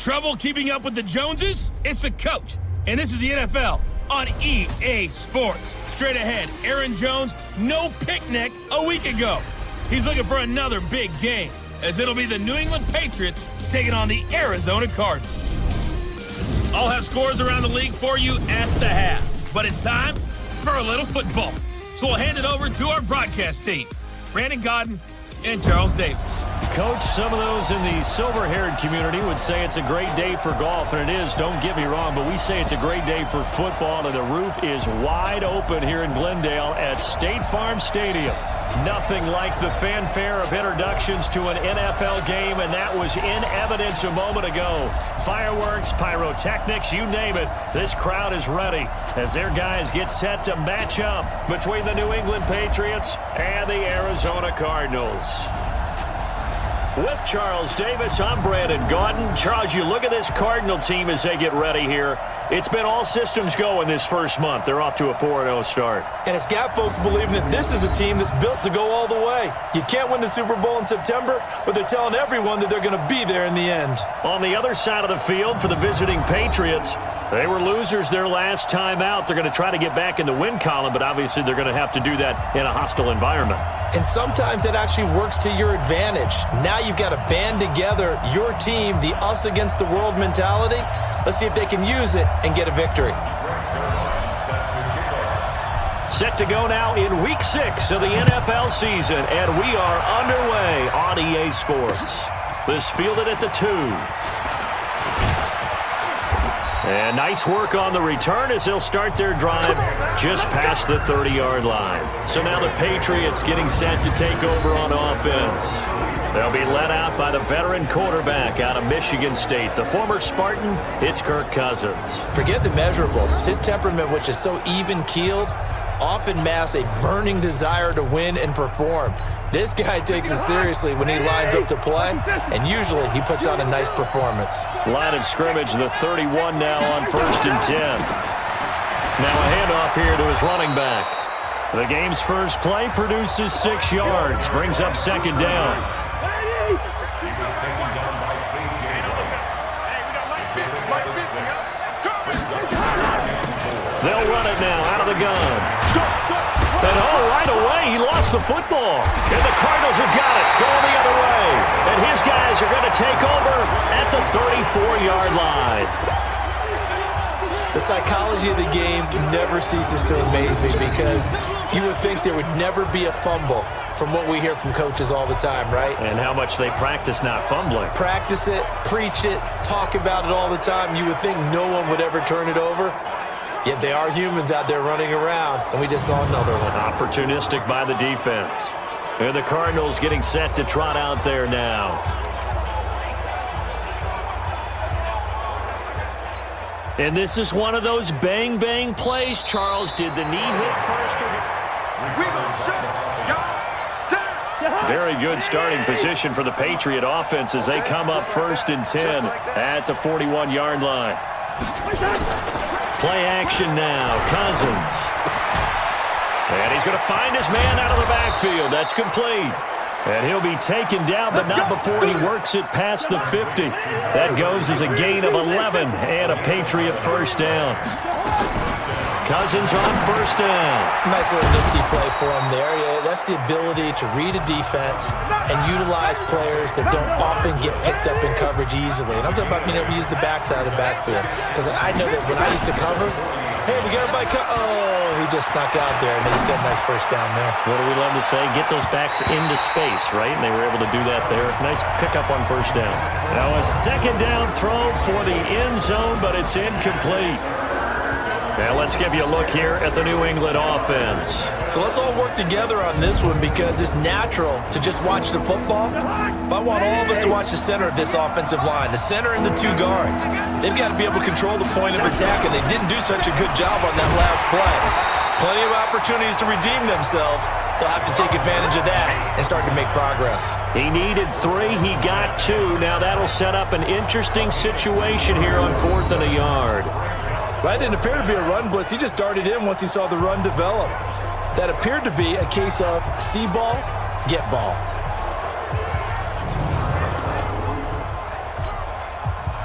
Trouble keeping up with the Joneses? It's the coach. And this is the NFL on EA Sports. Straight ahead, Aaron Jones, no picnic a week ago. He's looking for another big game, as it'll be the New England Patriots taking on the Arizona Cardinals. I'll have scores around the league for you at the half. But it's time for a little football. So we'll hand it over to our broadcast team, Brandon Godden and Charles Davis. Coach, some of those in the silver-haired community would say it's a great day for golf, and it is, don't get me wrong, but we say it's a great day for football, and the roof is wide open here in Glendale at State Farm Stadium. Nothing like the fanfare of introductions to an NFL game, and that was in evidence a moment ago. Fireworks, pyrotechnics, you name it. This crowd is ready as their guys get set to match up between the New England Patriots and the Arizona Cardinals. With Charles Davis, I'm Brandon Godden. Charles, you look at this Cardinal team as they get ready here. It's been all systems go in this first month. They're off to a 4-0 start. And it's got folks believing that this is a team that's built to go all the way. You can't win the Super Bowl in September, but they're telling everyone that they're going to be there in the end. On the other side of the field for the visiting Patriots, they were losers their last time out. They're going to try to get back in the win column, but obviously they're going to have to do that in a hostile environment. And sometimes that actually works to your advantage. Now you've got to band together your team, the us against the world mentality. Let's see if they can use it and get a victory. Set to go now in Week 6 of the NFL season, and we are underway on EA Sports. This fielded at the 2. And nice work on the return as they'll start their drive just past the 30-yard line. So now the Patriots getting set to take over on offense. They'll be led out by the veteran quarterback out of Michigan State. The former Spartan, it's Kirk Cousins. Forget the measurables. His temperament, which is so even-keeled, often masks a burning desire to win and perform. This guy takes it seriously when he lines up to play, and usually he puts on a nice performance. Line of scrimmage, the 31 now on 1st and 10. Now a handoff here to his running back. The game's first play produces 6 yards, brings up 2nd down. They'll run it now out of the gun. And right away, he lost the football. And the Cardinals have got it, going the other way. And his guys are going to take over at the 34-yard line. The psychology of the game never ceases to amaze me because you would think there would never be a fumble from what we hear from coaches all the time, right? And how much they practice not fumbling. Practice it, preach it, talk about it all the time. You would think no one would ever turn it over. Yet they are humans out there running around, and we just saw another one. Opportunistic by the defense. And the Cardinals getting set to trot out there now. And this is one of those bang-bang plays, Charles. Did the knee hit first? Very good starting position for the Patriot offense as they come up 1st and 10 at the 41-yard line. Play action now. Cousins. And he's going to find his man out of the backfield. That's complete. And he'll be taken down, but not before he works it past the 50. That goes as a gain of 11 and a Patriot first down. Cousins on 1st down. Nice little nifty play for him there. Yeah, that's the ability to read a defense and utilize players that don't often get picked up in coverage easily. And I'm talking about being able to use the backside of the backfield. Because I know that when I used to cover, hey, we got everybody he just snuck out there, and they just got a nice first down there. What do we love to say? Get those backs into space, right? And they were able to do that there. Nice pickup on 1st down. Now a 2nd down throw for the end zone, but it's incomplete. Now let's give you a look here at the New England offense. So let's all work together on this one because it's natural to just watch the football. But I want all of us to watch the center of this offensive line, the center and the 2 guards. They've got to be able to control the point of attack, and they didn't do such a good job on that last play. Plenty of opportunities to redeem themselves. They'll have to take advantage of that and start to make progress. He needed 3. He got 2. Now that'll set up an interesting situation here on 4th and a yard. That didn't appear to be a run blitz. He just darted in once he saw the run develop. That appeared to be a case of see ball, get ball.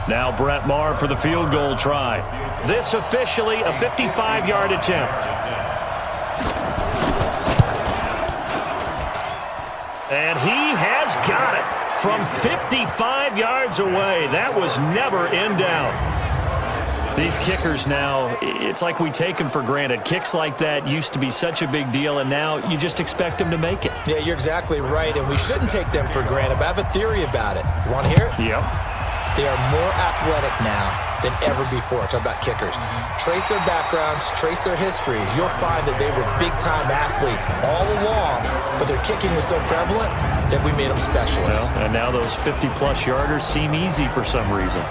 Now Brett Maher for the field goal try. This officially a 55-yard attempt. And he has got it from 55 yards away. That was never in doubt. These kickers now, it's like we take them for granted. Kicks like that used to be such a big deal, and now you just expect them to make it. Yeah, you're exactly right, and we shouldn't take them for granted, but I have a theory about it. You want to hear it? Yep. They are more athletic now than ever before. Talk about kickers. Trace their backgrounds, trace their histories. You'll find that they were big-time athletes all along, but their kicking was so prevalent that we made them specialists. Well, and now those 50-plus yarders seem easy for some reason.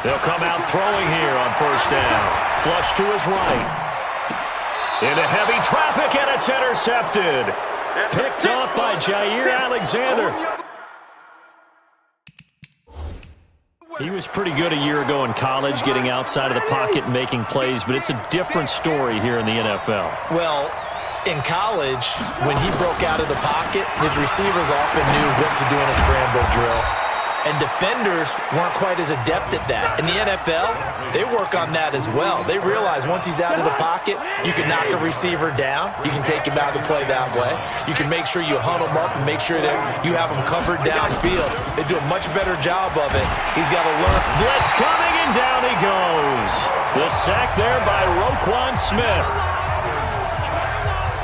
They'll come out throwing here on first down. Flush to his right. Into heavy traffic, and it's intercepted. Picked off by Jair Alexander. He was pretty good a year ago in college, getting outside of the pocket and making plays, but it's a different story here in the NFL. Well, in college, when he broke out of the pocket, his receivers often knew what to do in a scramble drill. And defenders weren't quite as adept at that. In the NFL, they work on that as well. They realize once he's out of the pocket, you can knock a receiver down. You can take him out of the play that way. You can make sure you huddle him up and make sure that you have him covered downfield. They do a much better job of it. He's got to learn. Blitz coming, and down he goes. The sack there by Roquan Smith.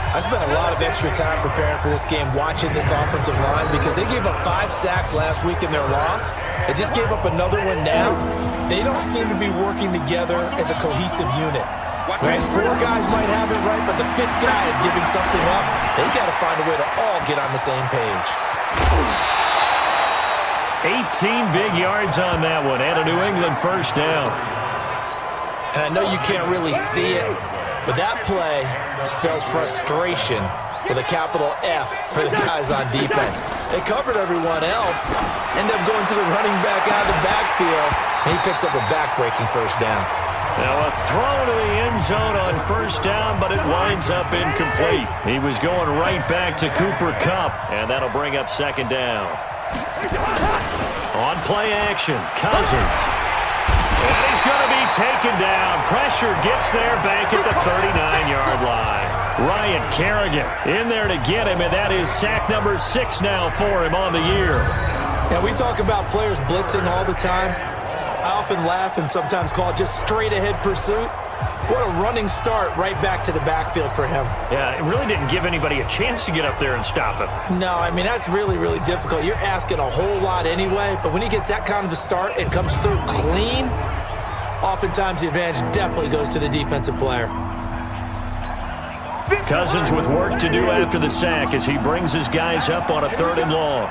I spent a lot of extra time preparing for this game, watching this offensive line, because they gave up 5 sacks last week in their loss. They just gave up another one now. They don't seem to be working together as a cohesive unit. Right? 4 guys might have it right, but the 5th guy is giving something up. They've got to find a way to all get on the same page. 18 big yards on that one, and a New England first down. And I know you can't really see it, but that play spells frustration with a capital F for the guys on defense. They covered everyone else, end up going to the running back out of the backfield, and he picks up a back-breaking first down. Now a throw to the end zone on first down, but it winds up incomplete. He was going right back to Cooper Kupp, and that'll bring up second down. On play action, Cousins. And he's going to be taken down. Pressure gets there back at the 39-yard line. Ryan Kerrigan in there to get him, and that is sack number 6 now for him on the year. Now, we talk about players blitzing all the time. I often laugh and sometimes call it just straight-ahead pursuit. What a running start right back to the backfield for him. Yeah, it really didn't give anybody a chance to get up there and stop him. No, I mean, that's really, really difficult. You're asking a whole lot anyway, but when he gets that kind of a start and comes through clean, oftentimes the advantage definitely goes to the defensive player. Cousins with work to do after the sack as he brings his guys up on a 3rd and long.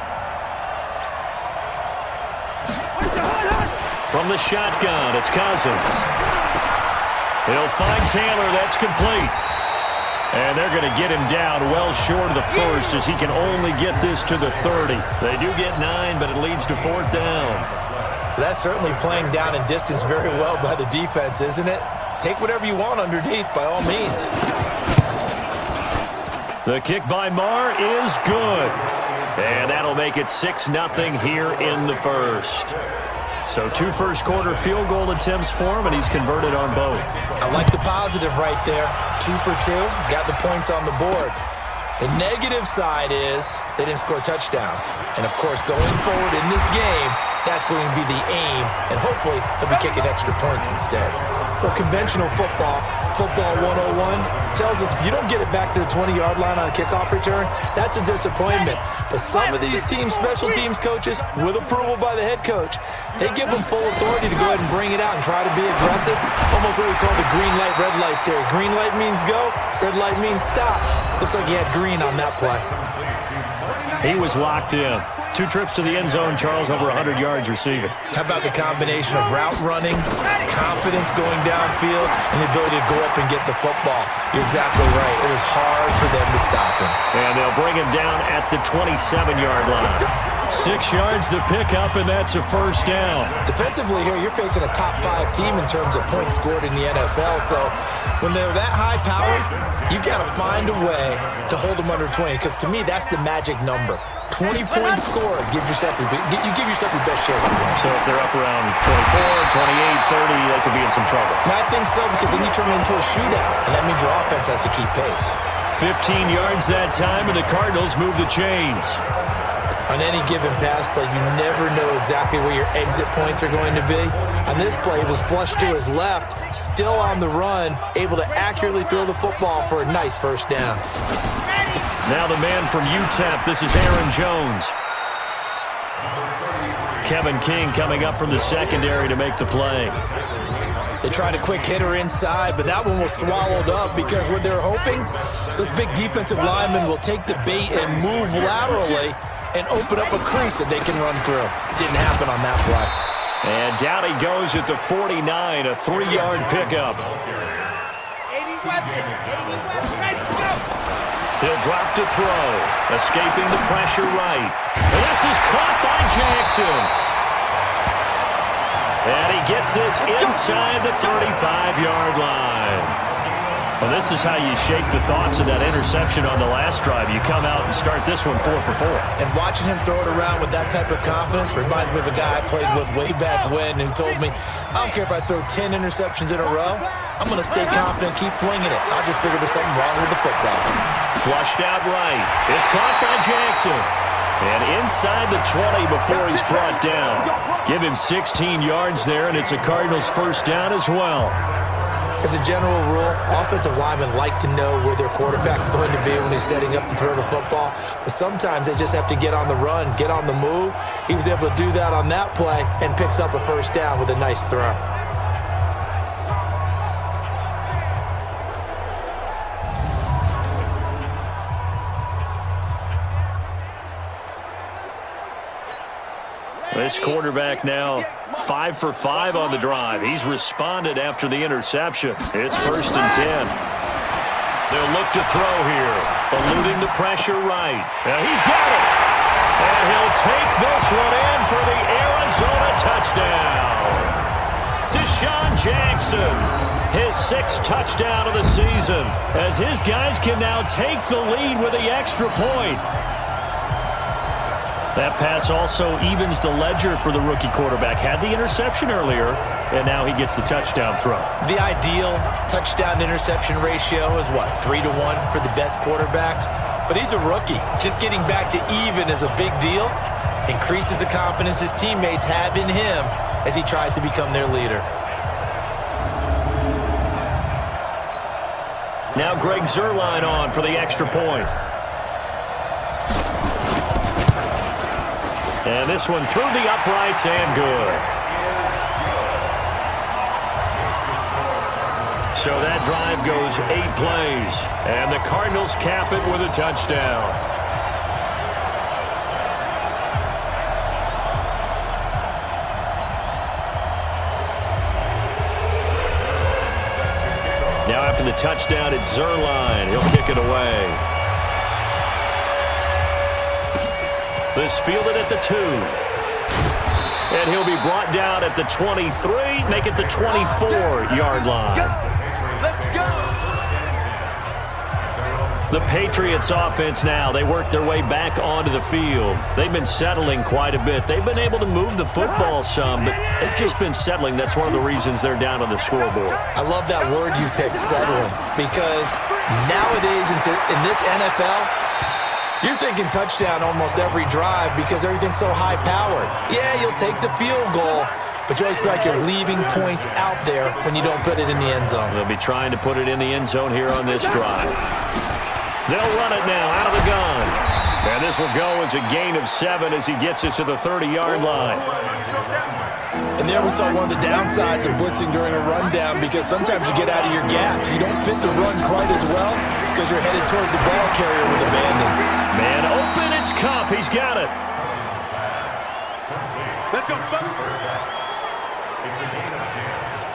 From the shotgun, it's Cousins. He'll find Taylor. That's complete. And they're going to get him down well short of the first as he can only get this to the 30. They do get 9, but it leads to 4th down. That's certainly playing down in distance very well by the defense, isn't it? Take whatever you want underneath, by all means. The kick by Maher is good. And that'll make it 6-0 here in the first. So 2 first-quarter field goal attempts for him, and he's converted on both. I like the positive right there. 2 for 2, got the points on the board. The negative side is they didn't score touchdowns. And, of course, going forward in this game, that's going to be the aim, and hopefully they'll be kicking extra points instead. Well, conventional football 101, tells us if you don't get it back to the 20-yard line on a kickoff return, that's a disappointment. But some of these teams, special teams coaches, with approval by the head coach, they give them full authority to go ahead and bring it out and try to be aggressive. Almost what we call the green light, red light theory. Green light means go, red light means stop. Looks like he had green on that play. He was locked in. 2 trips to the end zone, Charles, over 100 yards receiving. How about the combination of route running, confidence going downfield, and the ability to go up and get the football? You're exactly right. It was hard for them to stop him. And they'll bring him down at the 27-yard line. 6 yards to pick up, and that's a first down. Defensively here, you're facing a top 5 team in terms of points scored in the NFL. So when they're that high powered, you've got to find a way to hold them under 20. Because to me, that's the magic number. 20 points scored. You give yourself your best chance to win. So if they're up around 24, 28, 30, they could be in some trouble. And I think so, because then you turn it into a shootout, and that means your offense has to keep pace. 15 yards that time, and the Cardinals move the chains. On any given pass play, you never know exactly where your exit points are going to be. On this play, it was flushed to his left, still on the run, able to accurately throw the football for a nice first down. Now the man from UTEP, this is Aaron Jones. Kevin King coming up from the secondary to make the play. They tried a quick hitter inside, but that one was swallowed up because what they're hoping, those big defensive linemen will take the bait and move laterally and open up a crease that they can run through. Didn't happen on that play. And down he goes at the 49, a 3-yard pickup. 80 weapons, ready to go. He'll drop to throw, escaping the pressure right. And this is caught by Jackson. And he gets this inside the 35-yard line. Well, this is how you shake the thoughts of that interception on the last drive. You come out and start this one 4 for 4. And watching him throw it around with that type of confidence reminds me of a guy I played with way back when who told me, I don't care if I throw 10 interceptions in a row. I'm going to stay confident, keep flinging it. I just figured there's something wrong with the football. Flushed out right. It's caught by Jackson. And inside the 20 before he's brought down. Give him 16 yards there, and it's a Cardinals first down as well. As a general rule, offensive linemen like to know where their quarterback's going to be when he's setting up to throw the football. But sometimes they just have to get on the run, get on the move. He was able to do that on that play and picks up a first down with a nice throw. This quarterback now 5 for 5 on the drive. He's responded after the interception. It's 1st and 10. They'll look to throw here. Eluding the pressure right. Now he's got it. And he'll take this one in for the Arizona touchdown. Deshaun Jackson, his 6th touchdown of the season, as his guys can now take the lead with the extra point. That pass also evens the ledger for the rookie quarterback. Had the interception earlier, and now he gets the touchdown throw. The ideal touchdown-interception ratio is what, 3-1 for the best quarterbacks? But he's a rookie. Just getting back to even is a big deal. Increases the confidence his teammates have in him as he tries to become their leader. Now Greg Zuerlein on for the extra point. And this one through the uprights and good. So that drive goes 8 plays. And the Cardinals cap it with a touchdown. Now after the touchdown, it's Zuerlein. He'll kick it away. This fielded at the 2. And he'll be brought down at the 23, make it the 24-yard line. Let's go. The Patriots offense now, they work their way back onto the field. They've been settling quite a bit. They've been able to move the football some, but they've just been settling. That's one of the reasons they're down on the scoreboard. I love that word you picked, settling, because nowadays in this NFL, you're thinking touchdown almost every drive because everything's so high-powered. Yeah, you'll take the field goal, but you always feel like you're leaving points out there when you don't put it in the end zone. They'll be trying to put it in the end zone here on this drive. They'll run it now out of the gun. And this will go as a gain of 7 as he gets it to the 30-yard line. And there we saw one of the downsides of blitzing during a rundown because sometimes you get out of your gaps. You don't fit the run quite as well because you're headed towards the ball carrier with abandon. Man open, it's Cup. He's got it.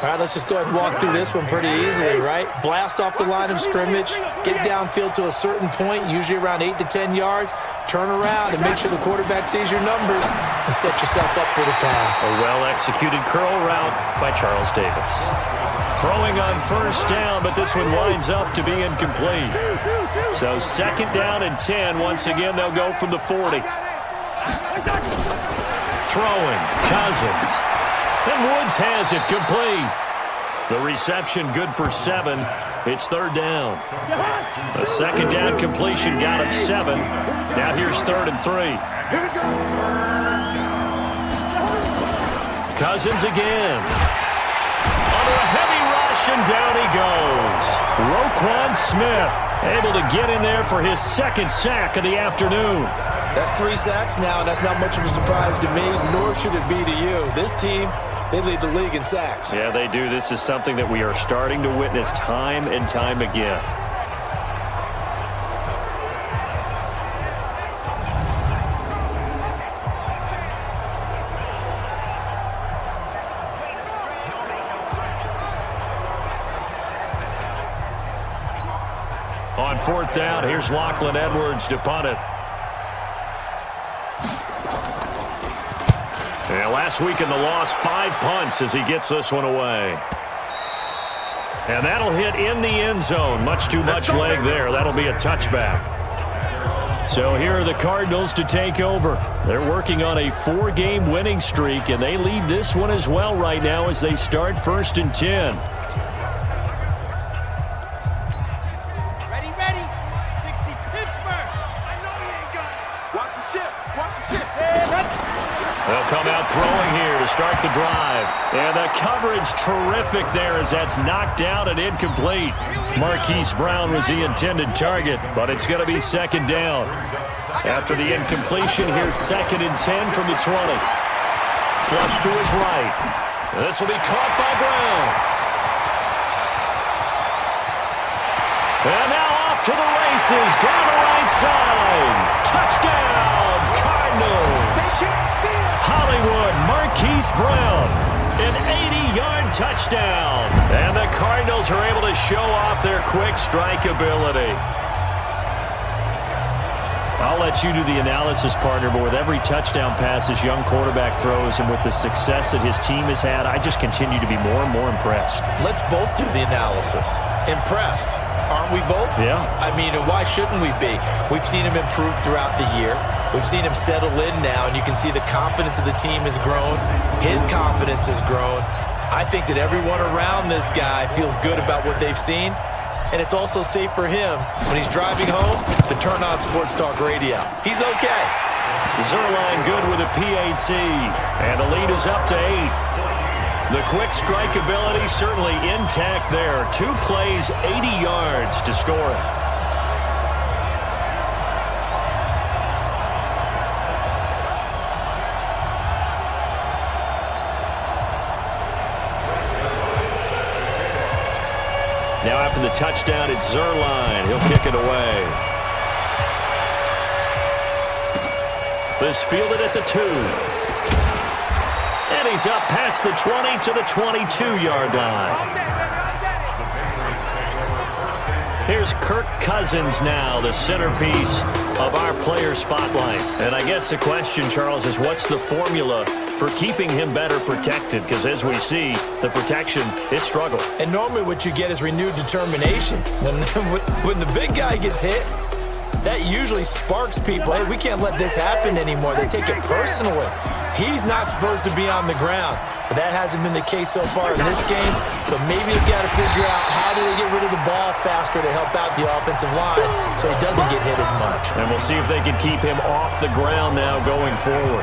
All right, let's just go ahead and walk through this one pretty easily, right? Blast off the line of scrimmage, get downfield to a certain point, usually around 8 to 10 yards, turn around and make sure the quarterback sees your numbers and set yourself up for the pass. A well-executed curl route by Charles Davis. Throwing on first down, but this one winds up to be incomplete. So 2nd down and 10. Once again, they'll go from the 40. Throwing, Cousins. And Woods has it complete. The reception good for 7. It's 3rd down. A 2nd down completion got him 7. Now here's 3rd and 3. Cousins again. Under a heavy rush, and down he goes. Roquan Smith able to get in there for his 2nd sack of the afternoon. That's 3 sacks now, and that's not much of a surprise to me, nor should it be to you. This team, they lead the league in sacks. Yeah, they do. This is something that we are starting to witness time and time again. On 4th down, here's Lachlan Edwards to punt it. Yeah, last week in the loss, 5 punts as he gets this one away. And that'll hit in the end zone. Much too much leg there. That'll be a touchback. So here are the Cardinals to take over. They're working on a 4-game winning streak, and they lead this one as well right now as they start 1st and 10. They'll come out throwing here to start the drive. And the coverage terrific there as that's knocked down and incomplete. Marquise Brown was the intended target, but it's going to be 2nd down. After the incompletion, here's 2nd and 10 from the 20. Flush to his right. This will be caught by Brown. And now off to the races, down the right side. Touchdown, Cardinals. Hollywood, Marquise Brown, an 80-yard touchdown. And the Cardinals are able to show off their quick strike ability. I'll let you do the analysis, partner, but with every touchdown pass this young quarterback throws and with the success that his team has had, I just continue to be more and more impressed. Let's both do the analysis. Impressed. Aren't we both? Yeah. I mean, and why shouldn't we be? We've seen him improve throughout the year. We've seen him settle in now, and you can see the confidence of the team has grown. His confidence has grown. I think that everyone around this guy feels good about what they've seen. And it's also safe for him when he's driving home to turn on Sports Talk Radio. He's okay. Zerline good with a PAT. And the lead is up to 8. The quick strike ability certainly intact there. 2 plays, 80 yards to score it. Now after the touchdown, it's Zerline. He'll kick it away. This fielded at the 2. And he's up past the 20 to the 22-yard line. Here's Kirk Cousins now, the centerpiece of our player spotlight. And I guess the question, Charles, is what's the formula for keeping him better protected? Because as we see, the protection, it struggled. And normally what you get is renewed determination. When the big guy gets hit, that usually sparks people. Hey, we can't let this happen anymore. They take it personally. He's not supposed to be on the ground. But that hasn't been the case so far in this game. So maybe they got to figure out how do they get rid of the ball faster to help out the offensive line so he doesn't get hit as much. And we'll see if they can keep him off the ground now going forward.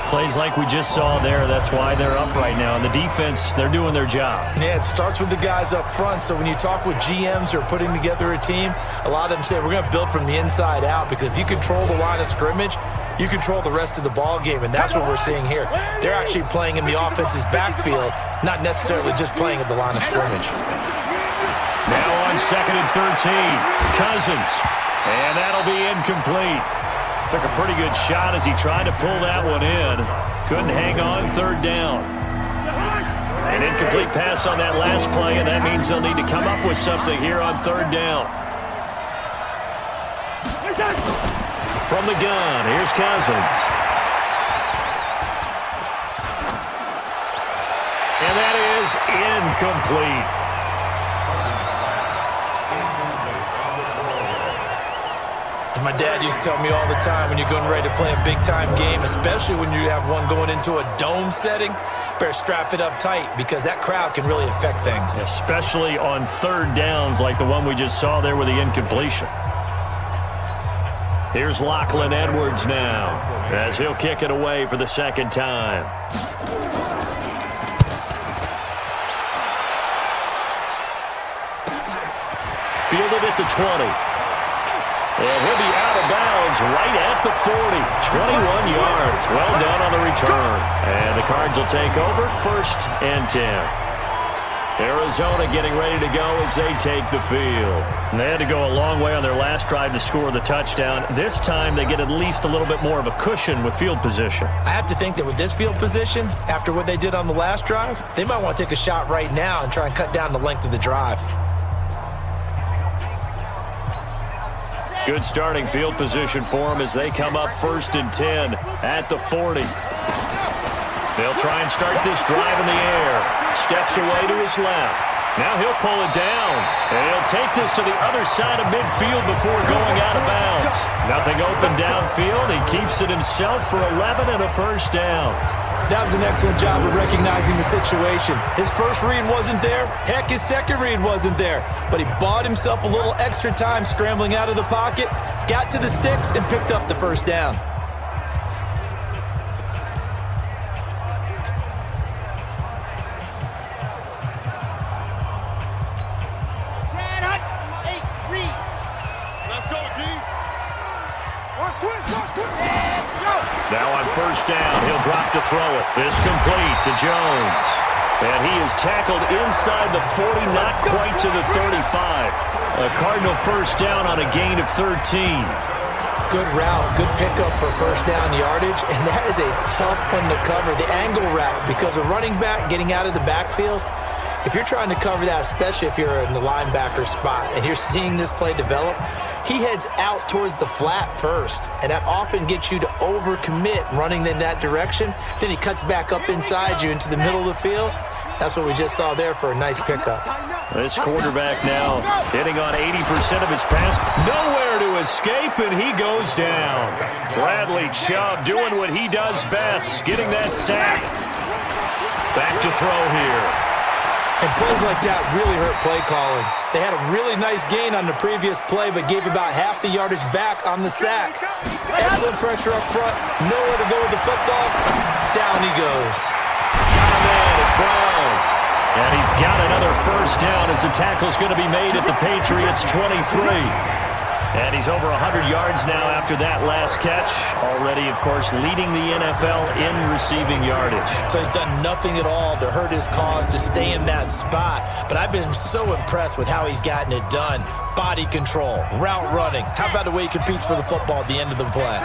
Plays like we just saw there, that's why they're up right now. And the defense, they're doing their job. Yeah, it starts with the guys up front. So when you talk with GMs who are putting together a team, a lot of them say we're going to build from the inside out, because if you control the line of scrimmage, you control the rest of the ball game, and that's what we're seeing here. They're actually playing in the offense's backfield, not necessarily just playing at the line of scrimmage. Now on 2nd and 13, Cousins. And that'll be incomplete. Took a pretty good shot as he tried to pull that one in. Couldn't hang on, third down. An incomplete pass on that last play, and that means they'll need to come up with something here on third down. From the gun, here's Cousins. And that is incomplete. As my dad used to tell me all the time, when you're going ready to play a big-time game, especially when you have one going into a dome setting, better strap it up tight because that crowd can really affect things. Especially on third downs like the one we just saw there with the incompletion. Here's Lachlan Edwards now as he'll kick it away for the second time. Fielded at the 20. And he'll be out of bounds right at the 40. 21 yards. Well done on the return. And the Cards will take over, 1st and 10. Arizona getting ready to go as they take the field. And they had to go a long way on their last drive to score the touchdown. This time they get at least a little bit more of a cushion with field position. I have to think that with this field position, after what they did on the last drive, they might want to take a shot right now and try and cut down the length of the drive. Good starting field position for them as they come up 1st and 10 at the 40. They'll try and start this drive in the air. Steps away to his left. Now he'll pull it down. And he'll take this to the other side of midfield before going out of bounds. Nothing open downfield. He keeps it himself for 11 and a 1st down. That was an excellent job of recognizing the situation. His first read wasn't there. Heck, his second read wasn't there. But he bought himself a little extra time scrambling out of the pocket, got to the sticks, and picked up the 1st down. Now on 1st down, he'll drop to throw it. This complete to Jones. And he is tackled inside the 40, not quite to the 35. A Cardinal 1st down on a gain of 13. Good route, good pickup for 1st down yardage, and that is a tough one to cover. The angle route, because a running back getting out of the backfield, if you're trying to cover that, especially if you're in the linebacker spot and you're seeing this play develop, he heads out towards the flat first, and that often gets you to overcommit running in that direction. Then he cuts back up inside you into the middle of the field. That's what we just saw there for a nice pickup. This quarterback now hitting on 80% of his pass. Nowhere to escape, and he goes down. Bradley Chubb doing what he does best, getting that sack. Back to throw here. And plays like that really hurt play calling. They had a really nice gain on the previous play, but gave about half the yardage back on the sack. Excellent pressure up front. Nowhere to go with the football. Down he goes. Got him in. It's Brown. And he's got another 1st down as the tackle's going to be made at the Patriots' 23. And he's over 100 yards now after that last catch. Already, of course, leading the NFL in receiving yardage. So he's done nothing at all to hurt his cause, to stay in that spot. But I've been so impressed with how he's gotten it done. Body control, route running. How about the way he competes for the football at the end of the play?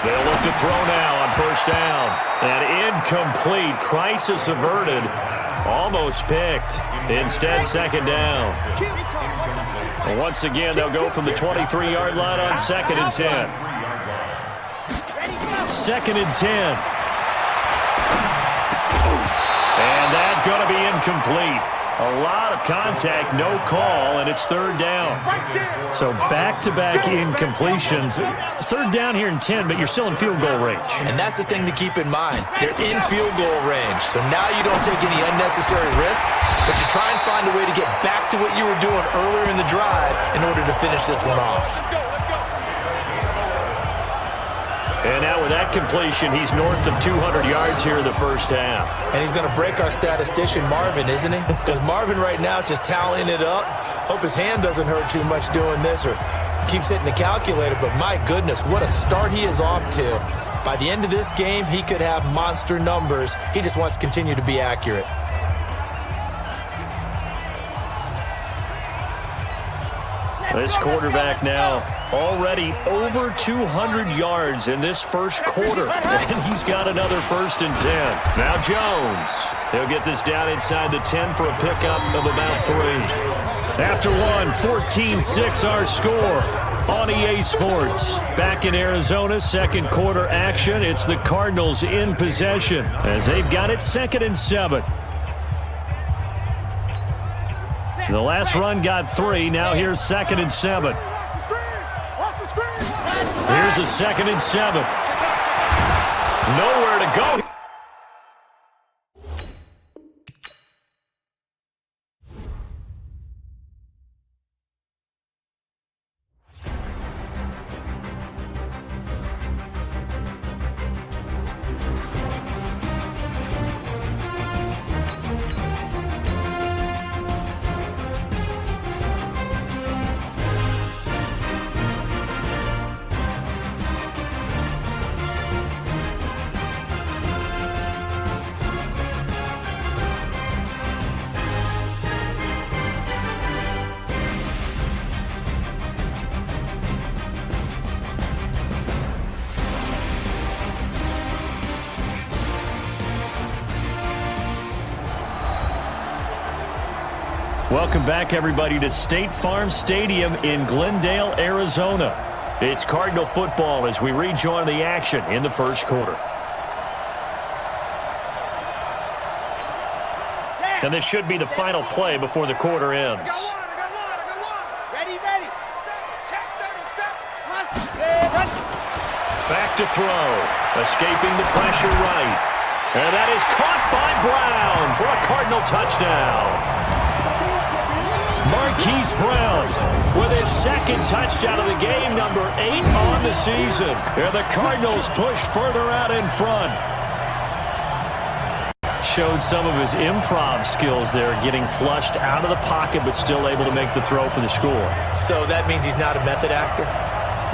They'll look to throw now on 1st down. And incomplete. Crisis averted. Almost picked. Instead, 2nd down. And once again, they'll go from the 23-yard line on 2nd and 10. 2nd and 10. And that's going to be incomplete. A lot of contact, no call, and it's 3rd down. So back-to-back incompletions. 3rd down here in 10, but you're still in field goal range. And that's the thing to keep in mind. They're in field goal range. So now you don't take any unnecessary risks, but you try and find a way to get back to what you were doing earlier in the drive in order to finish this one off. And now with that completion, he's north of 200 yards here in the 1st half. And he's going to break our statistician, Marvin, isn't he? Because Marvin right now is just tallying it up. Hope his hand doesn't hurt too much doing this or keeps hitting the calculator. But my goodness, what a start he is off to. By the end of this game, he could have monster numbers. He just wants to continue to be accurate. This quarterback now already over 200 yards in this first quarter. And he's got another 1st and 10. Now Jones. He'll get this down inside the 10 for a pickup of about 3. After one, 14-6 our score on EA Sports. Back in Arizona, second quarter action. It's the Cardinals in possession as they've got it 2nd and 7. The last run got 3. Now here's 2nd and 7. Here's a 2nd and 7. Nowhere to go. Welcome back, everybody, to State Farm Stadium in Glendale, Arizona. It's Cardinal football as we rejoin the action in the first quarter. And this should be the final play before the quarter ends. Ready. Back to throw. Escaping the pressure right. And that is caught by Brown for a Cardinal touchdown. Marquise Brown with his 2nd touchdown of the game, number 8 on the season. And the Cardinals push further out in front. Showed some of his improv skills there, getting flushed out of the pocket but still able to make the throw for the score. So that means he's not a method actor?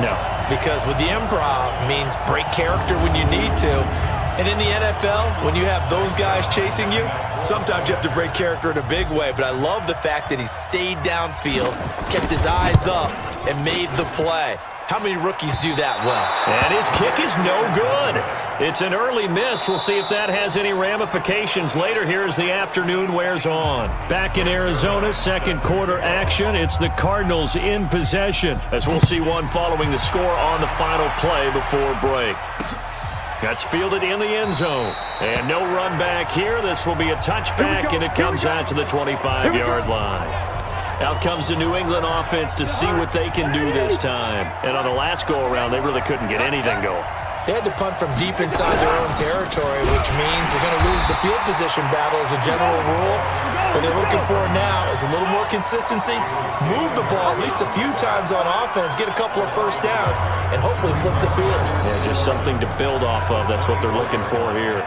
No. Because with the improv means break character when you need to. And in the NFL, when you have those guys chasing you, sometimes you have to break character in a big way. But I love the fact that he stayed downfield, kept his eyes up, and made the play. How many rookies do that well? And his kick is no good. It's an early miss. We'll see if that has any ramifications later here as the afternoon wears on. Back in Arizona, second quarter action. It's the Cardinals in possession, as we'll see one following the score on the final play before break. That's fielded in the end zone. And no run back here. This will be a touchback, and it comes out to the 25-yard line. Out comes the New England offense to see what they can do this time. And on the last go-around, they really couldn't get anything going. They had to punt from deep inside their own territory, which means you're going to lose the field position battle as a general rule. What they're looking for now is a little more consistency, move the ball at least a few times on offense, get a couple of first downs, and hopefully flip the field. Yeah, just something to build off of. That's what they're looking for here.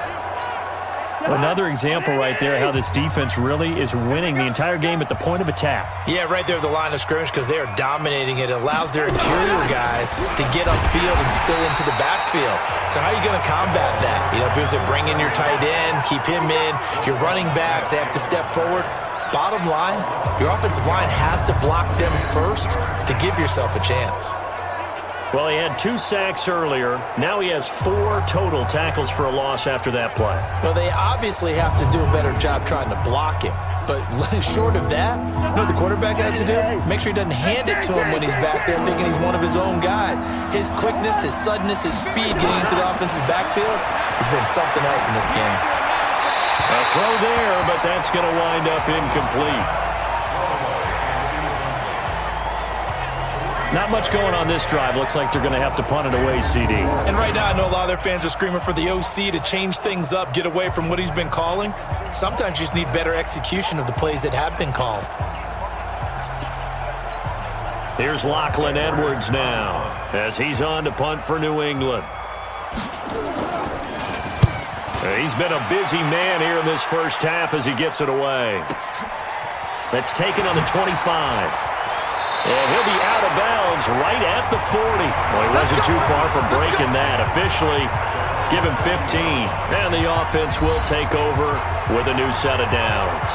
Another example right there how this defense really is winning the entire game at the point of attack. Yeah, right there at the line of scrimmage because they are dominating it. It allows their interior guys to get upfield and spill into the backfield. So how are you going to combat that? You know, because they bring in your tight end, keep him in. Your running backs, they have to step forward. Bottom line, your offensive line has to block them first to give yourself a chance. Well, he had 2 sacks earlier. Now he has 4 total tackles for a loss after that play. Well, they obviously have to do a better job trying to block him. But short of that, you know what the quarterback has to do? Make sure he doesn't hand it to him when he's back there thinking he's one of his own guys. His quickness, his suddenness, his speed getting into the offense's backfield has been something else in this game. A throw there, but that's going to wind up incomplete. Not much going on this drive. Looks like they're going to have to punt it away, CD. And right now, I know a lot of their fans are screaming for the OC to change things up, get away from what he's been calling. Sometimes you just need better execution of the plays that have been called. Here's Lachlan Edwards now as he's on to punt for New England. He's been a busy man here in this first half as he gets it away. That's taken on the 25. And he'll be out of bounds right at the 40. Well, he wasn't too far from breaking that. Officially, give him 15. And the offense will take over with a new set of downs.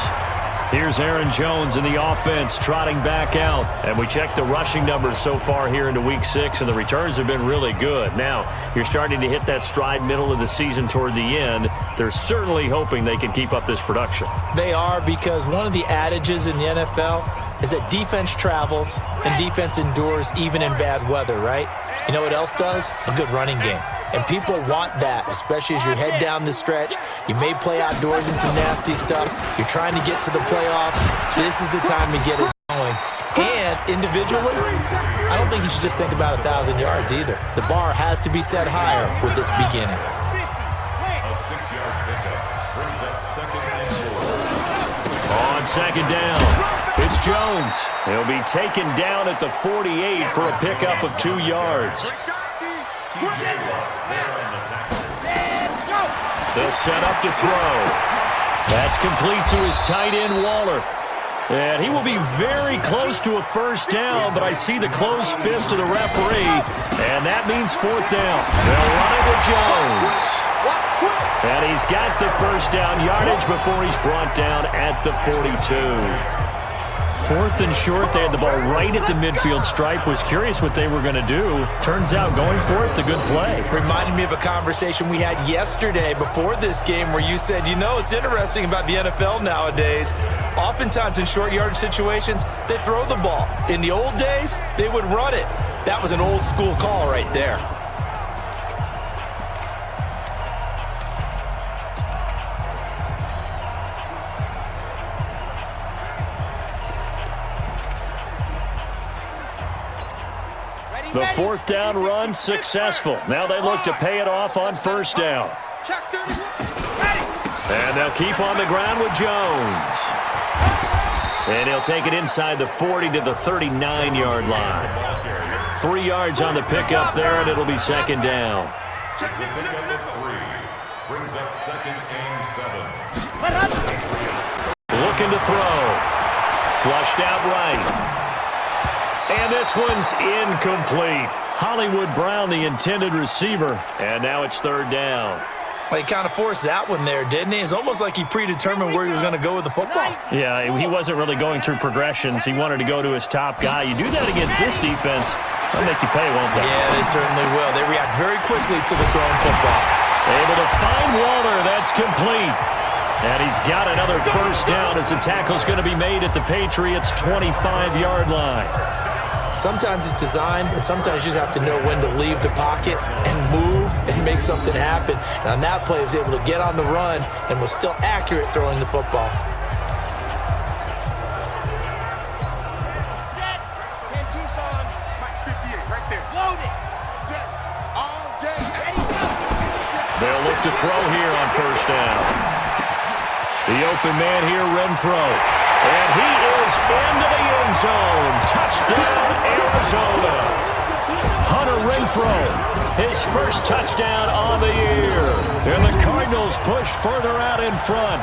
Here's Aaron Jones in the offense trotting back out. And we check the rushing numbers so far here into Week 6, and the returns have been really good. Now, you're starting to hit that stride middle of the season toward the end. They're certainly hoping they can keep up this production. They are, because one of the adages in the NFL is that defense travels and defense endures even in bad weather, right? You know what else does? A good running game. And people want that, especially as you head down the stretch. You may play outdoors in some nasty stuff. You're trying to get to the playoffs. This is the time to get it going. And individually, I don't think you should just think about 1,000 yards either. The bar has to be set higher with this beginning. A 6-yard pickup brings up second and 4. On second down, it's Jones. He'll be taken down at the 48 for a pickup of 2 yards. They'll set up to throw. That's complete to his tight end, Waller. And he will be very close to a first down, but I see the closed fist of the referee, and that means fourth down. They'll run it with Jones. And he's got the first down yardage before he's brought down at the 42. Fourth and short, they had the ball right at the midfield stripe. Was curious what they were going to do. Turns out going for it, the good play. Reminded me of a conversation we had yesterday before this game where you said, you know, it's interesting about the NFL nowadays. Oftentimes in short yardage situations, they throw the ball. In the old days, they would run it. That was an old school call right there. The fourth down run successful. Now they look to pay it off on first down. And they'll keep on the ground with Jones. And he'll take it inside the 40 to the 39-yard line. 3 yards on the pickup there, and it'll be second down. The pickup of 3 brings up second and 7. Looking to throw. Flushed out right. And this one's incomplete. Hollywood Brown, the intended receiver. And now it's third down. Well, he kind of forced that one there, didn't he? It's almost like he predetermined where he was going to go with the football. Yeah, he wasn't really going through progressions. He wanted to go to his top guy. You do that against this defense, they'll make you pay, won't they? Yeah, they certainly will. They react very quickly to the thrown football. Able to find Waller. That's complete. And he's got another first down as the tackle's going to be made at the Patriots' 25-yard line. Sometimes it's designed, and sometimes you just have to know when to leave the pocket and move and make something happen. And on that play, he was able to get on the run and was still accurate throwing the football. Set. 10 Tucson. Mike 58 right there. Loaded. Set. All day. Ready, go. They'll look to throw here on first down. The open man here, Renfro. And he is into the end zone. Touchdown, Arizona. Hunter Renfro, his first touchdown on the year. And the Cardinals push further out in front.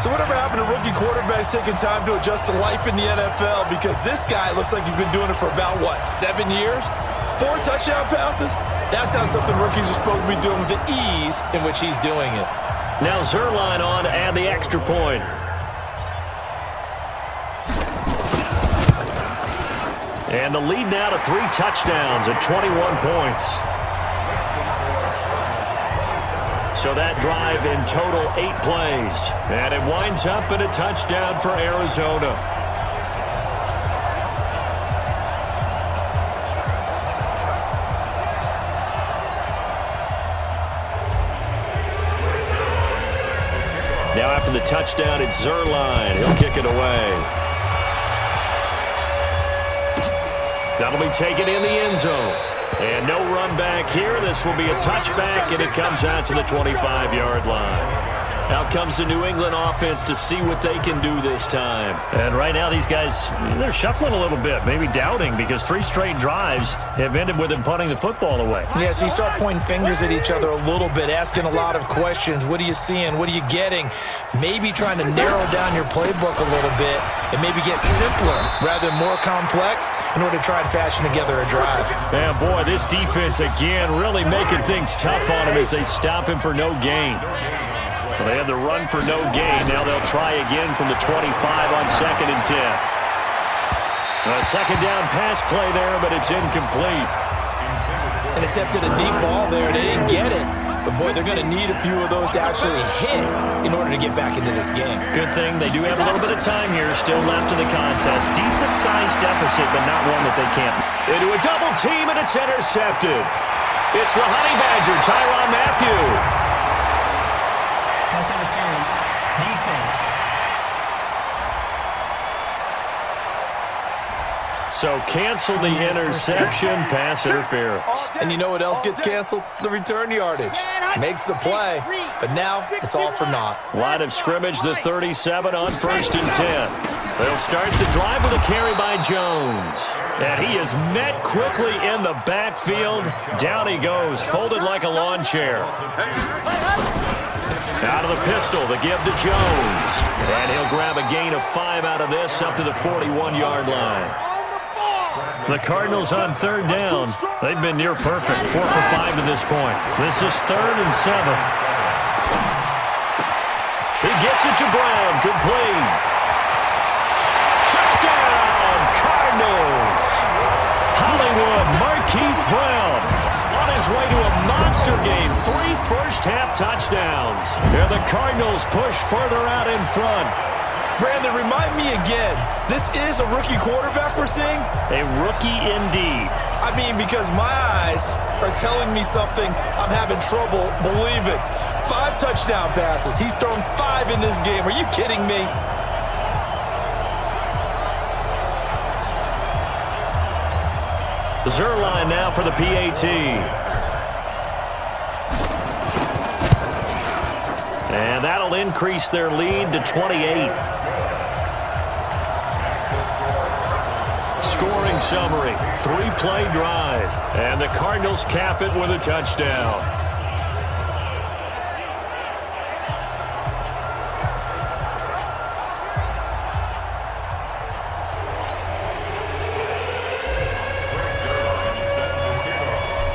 So whatever happened to rookie quarterbacks taking time to adjust to life in the NFL? Because this guy looks like he's been doing it for about, 7 years? 4 touchdown passes? That's not something rookies are supposed to be doing with the ease in which he's doing it. Now Zerline on to add the extra point. And the lead now to 3 touchdowns at 21 points. So that drive in total 8 plays. And it winds up in a touchdown for Arizona. Now after the touchdown, it's Zerline. He'll kick it away. That'll be taken in the end zone. And no run back here. This will be a touchback, and it comes out to the 25-yard line. Out comes the New England offense to see what they can do this time. And right now, these guys, they're shuffling a little bit, maybe doubting, because 3 straight drives have ended with them punting the football away. Yeah, so you start pointing fingers at each other a little bit, asking a lot of questions. What are you seeing? What are you getting? Maybe trying to narrow down your playbook a little bit and maybe get simpler rather than more complex in order to try and fashion together a drive. And boy, this defense again really making things tough on him as they stop him for no gain. Well, they had the run for no gain. Now they'll try again from the 25 on 2nd and 10. A second down pass play there, but it's incomplete. And attempted a deep ball there. They didn't get it. But, boy, they're going to need a few of those to actually hit in order to get back into this game. Good thing they do have a little bit of time here still left in the contest. Decent-sized deficit, but not one that they can't. Into a double team, and it's intercepted. It's the Honey Badger, Tyrann Mathieu. Pass interference. Defense. So cancel the interception, pass interference. And you know what else gets canceled? The return yardage. Makes the play, but now it's all for naught. Line of scrimmage, the 37 on 1st and 10. They'll start the drive with a carry by Jones. And he is met quickly in the backfield. Down he goes, folded like a lawn chair. Out of the pistol, the give to Jones. And he'll grab a gain of 5 out of this up to the 41-yard line. The Cardinals on 3rd down. They've been near perfect, 4 for 5 to this point. This is 3rd and 7. He gets it to Brown, complete. Touchdown, Cardinals. Hollywood Marquise Brown on his way to a monster game. 3 first-half touchdowns. Here the Cardinals push further out in front. Brandon, remind me again, this is a rookie quarterback we're seeing? A rookie indeed. I mean, because my eyes are telling me something I'm having trouble believing. 5 touchdown passes. He's thrown 5 in this game. Are you kidding me? Zerline now for the PAT. And that'll increase their lead to 28. Scoring summary, 3-play drive. And the Cardinals cap it with a touchdown.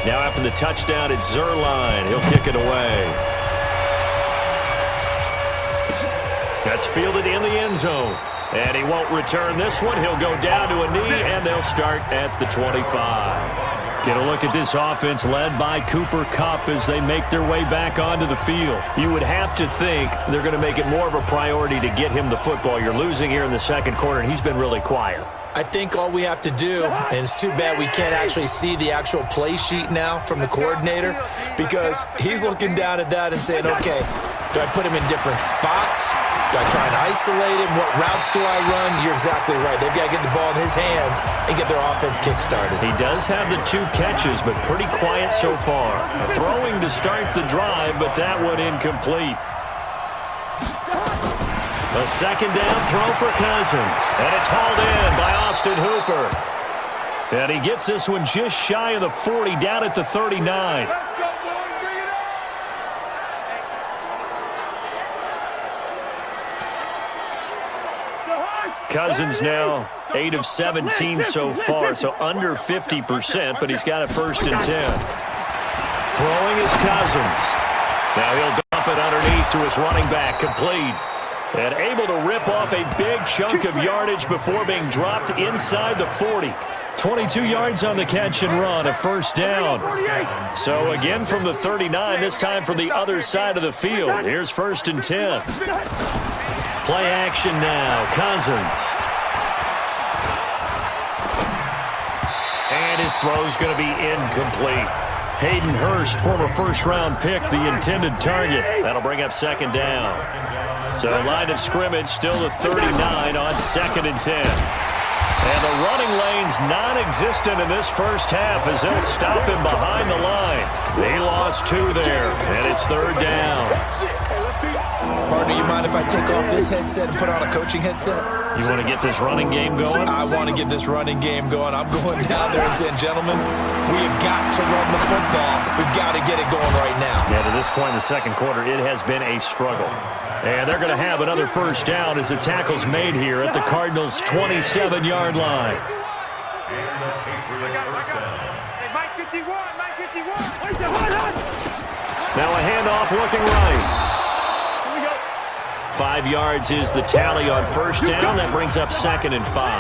Now after the touchdown, it's Zerline. He'll kick it away. That's fielded in the end zone. And he won't return this one. He'll go down to a knee, and they'll start at the 25. Get a look at this offense led by Cooper Kupp as they make their way back onto the field. You would have to think they're going to make it more of a priority to get him the football. You're losing here in the second quarter, and he's been really quiet. I think all we have to do, and it's too bad we can't actually see the actual play sheet now from the coordinator, because he's looking down at that and saying, okay, do I put him in different spots? Do I try and isolate him? What routes do I run? You're exactly right. They've got to get the ball in his hands and get their offense kick-started. He does have the 2 catches, but pretty quiet so far. Throwing to start the drive, but that one incomplete. A second down throw for Cousins. And it's hauled in by Austin Hooper. And he gets this one just shy of the 40, down at the 39. Cousins now 8 of 17 so far, so under 50%, but he's got a 1st and 10. Throwing is Cousins. Now he'll dump it underneath to his running back, complete. And able to rip off a big chunk of yardage before being dropped inside the 40. 22 yards on the catch and run, a 1st down. So again from the 39, this time from the other side of the field. Here's 1st and 10. Play action now, Cousins. And his throw's going to be incomplete. Hayden Hurst, former first-round pick, the intended target. That'll bring up 2nd down. So line of scrimmage still at 39 on 2nd and 10. And the running lane's non-existent in this first half as they'll stop him behind the line. They lost 2 there, and it's 3rd down. Partner, you mind if I take off this headset and put on a coaching headset? You want to get this running game going? I want to get this running game going. I'm going down there and saying, gentlemen, we have got to run the football. We've got to get it going right now. Yeah, to this point in the second quarter, it has been a struggle. And they're going to have another 1st down as the tackle's made here at the Cardinals' 27-yard line. Mike 51. Now a handoff looking right. 5 yards is the tally on first down. That brings up 2nd and 5. Second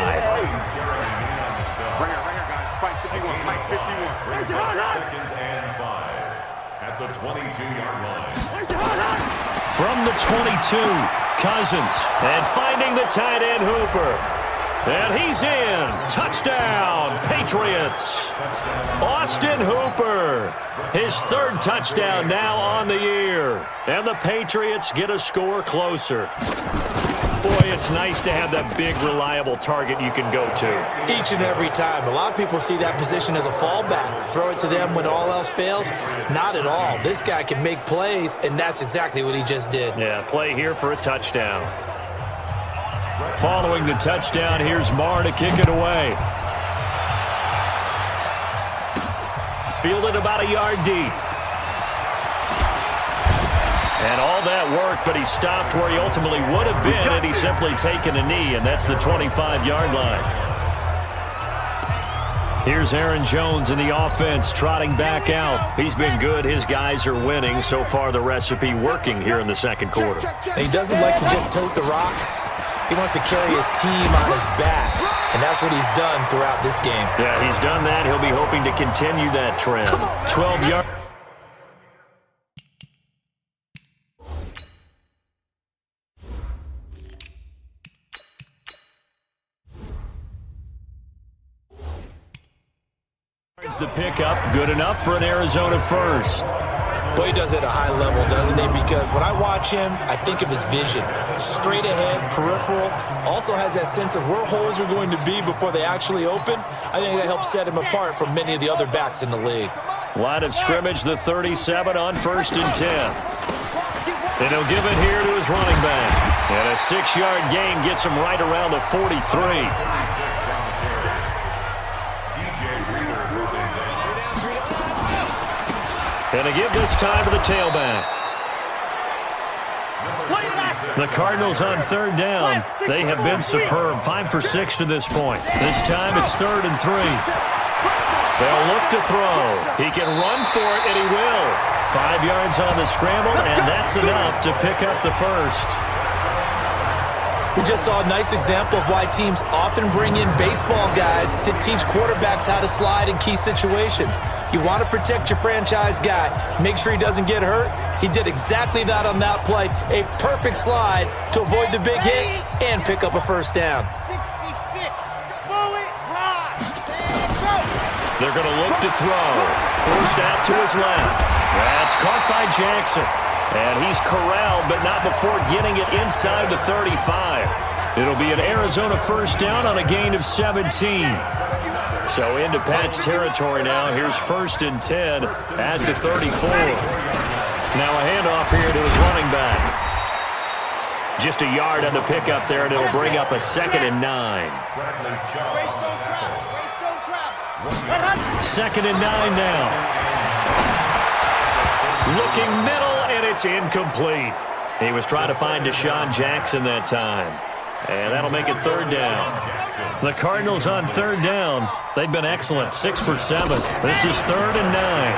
and 5 at the 22-yard line. From the 22, Cousins. And finding the tight end, Hooper. And he's in. Touchdown, Patriots. Austin Hooper. His 3rd touchdown now on the year. And the Patriots get a score closer. Boy, it's nice to have that big, reliable target you can go to. Each and every time. A lot of people see that position as a fallback. Throw it to them when all else fails. Not at all. This guy can make plays, and that's exactly what he just did. Yeah, play here for a touchdown. Following the touchdown, here's Marr to kick it away. Fielded about a yard deep. And all that work, but he stopped where he ultimately would have been had he simply taken a knee, and that's the 25-yard line. Here's Aaron Jones in the offense trotting back out. He's been good. His guys are winning. So far, the recipe working here in the second quarter. He doesn't like to just tote the rock. He wants to carry his team on his back, and that's what he's done throughout this game. Yeah, he's done that. He'll be hoping to continue that trend. 12 yards. The pickup, good enough for an Arizona first. Boy, he does it at a high level, doesn't he? Because when I watch him, I think of his vision. Straight ahead, peripheral. Also has that sense of where holes are going to be before they actually open. I think that helps set him apart from many of the other backs in the league. Line of scrimmage, the 37 on 1st and 10. And he'll give it here to his running back. And a 6-yard gain gets him right around the 43. And a give this time to the tailback. The Cardinals on 3rd down. They have been superb. 5 for 6 to this point. This time it's 3rd and 3. They'll look to throw. He can run for it, and he will. 5 yards on the scramble, and that's enough to pick up the first. We just saw a nice example of why teams often bring in baseball guys to teach quarterbacks how to slide in key situations. You want to protect your franchise guy. Make sure he doesn't get hurt. He did exactly that on that play. A perfect slide to avoid the big hit and pick up a first down. 66. Bullet drive. Go. They're going to look to throw. First out to his left. That's caught by Jackson. And he's corralled, but not before getting it inside the 35. It'll be an Arizona first down on a gain of 17. So into Pat's territory now. Here's 1st and 10 at the 34. Now a handoff here to his running back. Just a yard on the pickup there, and it'll bring up a 2nd and 9. 2nd and 9 now. Looking middle, and it's incomplete. He was trying to find Deshaun Jackson that time. And that'll make it 3rd down. The Cardinals on 3rd down. They've been excellent, 6 for 7. This is 3rd and 9.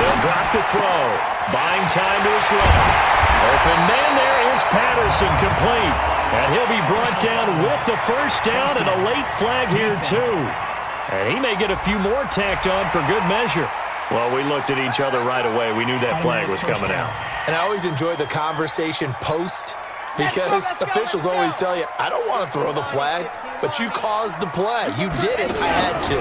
They'll drop to throw. Buying time to his left. Open man, there is Patterson, complete. And he'll be brought down with the first down, and a late flag here too. And he may get a few more tacked on for good measure. Well, we looked at each other right away. We knew that flag was coming out. And I always enjoy the conversation post, because officials always tell you, I don't want to throw the flag, but you caused the play. You did it. I had to.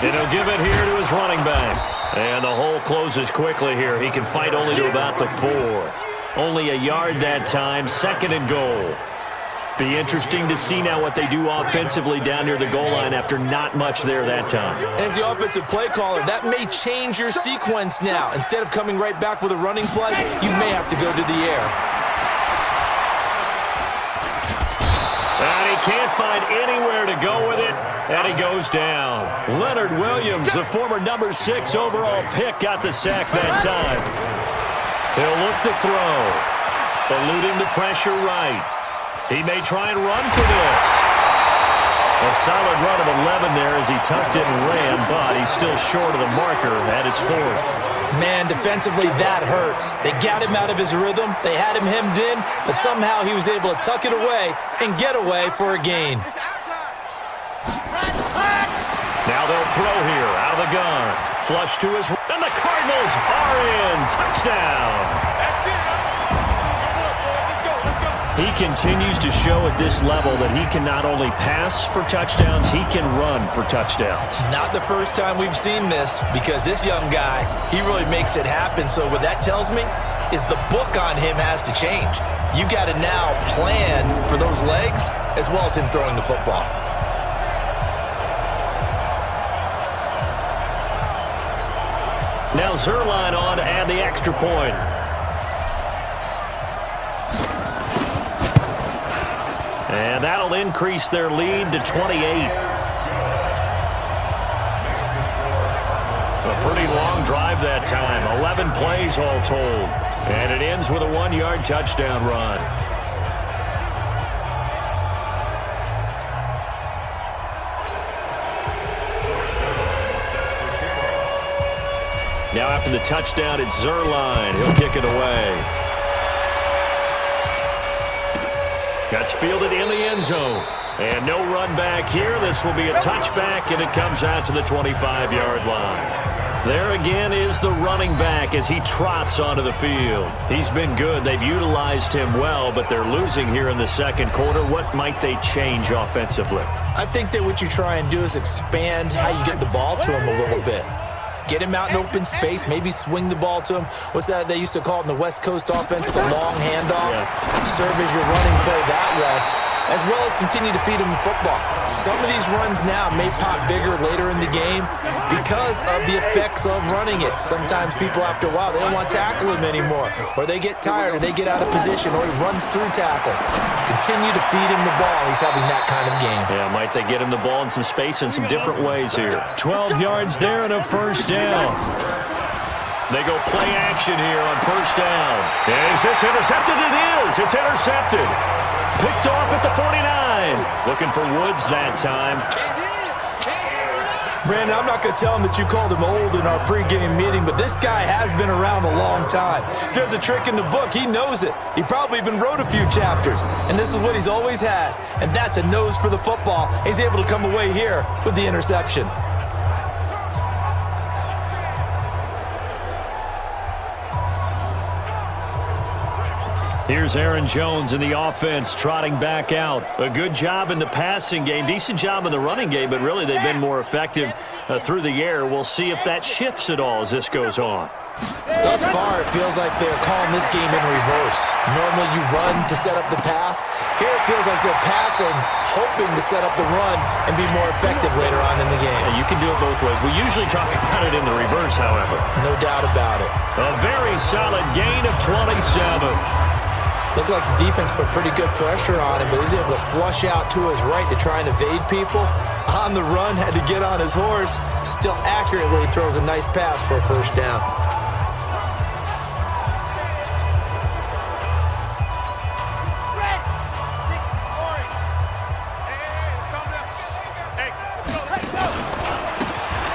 And he'll give it here to his running back. And the hole closes quickly here. He can fight only to about the 4. Only a yard that time, 2nd and goal. Be interesting to see now what they do offensively down near the goal line after not much there that time. As the offensive play caller, that may change your sequence now. Instead of coming right back with a running play, you may have to go to the air. And he can't find anywhere to go with it, and he goes down. Leonard Williams, the former number 6 overall pick, got the sack that time. He'll look to throw, eluding the pressure right. He may try and run for this. A solid run of 11 there as he tucked it and ran, but he's still short of the marker at its 4th. Man, defensively, that hurts. They got him out of his rhythm. They had him hemmed in, but somehow he was able to tuck it away and get away for a gain. Now they'll throw here out of the gun. Flush to his, and the Cardinals are in. Touchdown. He continues to show at this level that he can not only pass for touchdowns, he can run for touchdowns. Not the first time we've seen this, because this young guy, he really makes it happen. So what that tells me is the book on him has to change. You got to now plan for those legs as well as him throwing the football. Now Zerline on to add the extra point. And that'll increase their lead to 28. A pretty long drive that time. 11 plays all told. And it ends with a 1-yard touchdown run. Now after the touchdown, it's Zerline. He'll kick it away. That's fielded in the end zone. And no run back here. This will be a touchback, and it comes out to the 25-yard line. There again is the running back as he trots onto the field. He's been good. They've utilized him well, but they're losing here in the second quarter. What might they change offensively? I think that what you try and do is expand how you get the ball to him a little bit. Get him out in open space, maybe swing the ball to him. What's that they used to call it in the West Coast offense, the long handoff? Yeah. Serve as your running play that way, as well as continue to feed him football. Some of these runs now may pop bigger later in the game because of the effects of running it. Sometimes people, after a while, they don't want to tackle him anymore, or they get tired, or they get out of position, or he runs through tackles. Continue to feed him the ball. He's having that kind of game. Yeah, might they get him the ball in some space in some different ways here. 12 yards there and a first down. They go play action here on first down. Is this intercepted? It is. It's intercepted. Picked off at the 49. Looking for Woods that time. Brandon, I'm not going to tell him that you called him old in our pregame meeting, but this guy has been around a long time. If there's a trick in the book, he knows it. He probably even wrote a few chapters, and this is what he's always had, and that's a nose for the football. He's able to come away here with the interception. Here's Aaron Jones in the offense, trotting back out. A good job in the passing game, decent job in the running game, but really they've been more effective through the air. We'll see if that shifts at all as this goes on. Thus far, it feels like they're calling this game in reverse. Normally you run to set up the pass. Here it feels like they're passing, hoping to set up the run and be more effective later on in the game. Yeah, you can do it both ways. We usually talk about it in the reverse, however. No doubt about it. A very solid gain of 27. Looked like the defense put pretty good pressure on him, but he's able to flush out to his right to try and evade people. On the run, had to get on his horse. Still accurately throws a nice pass for a first down.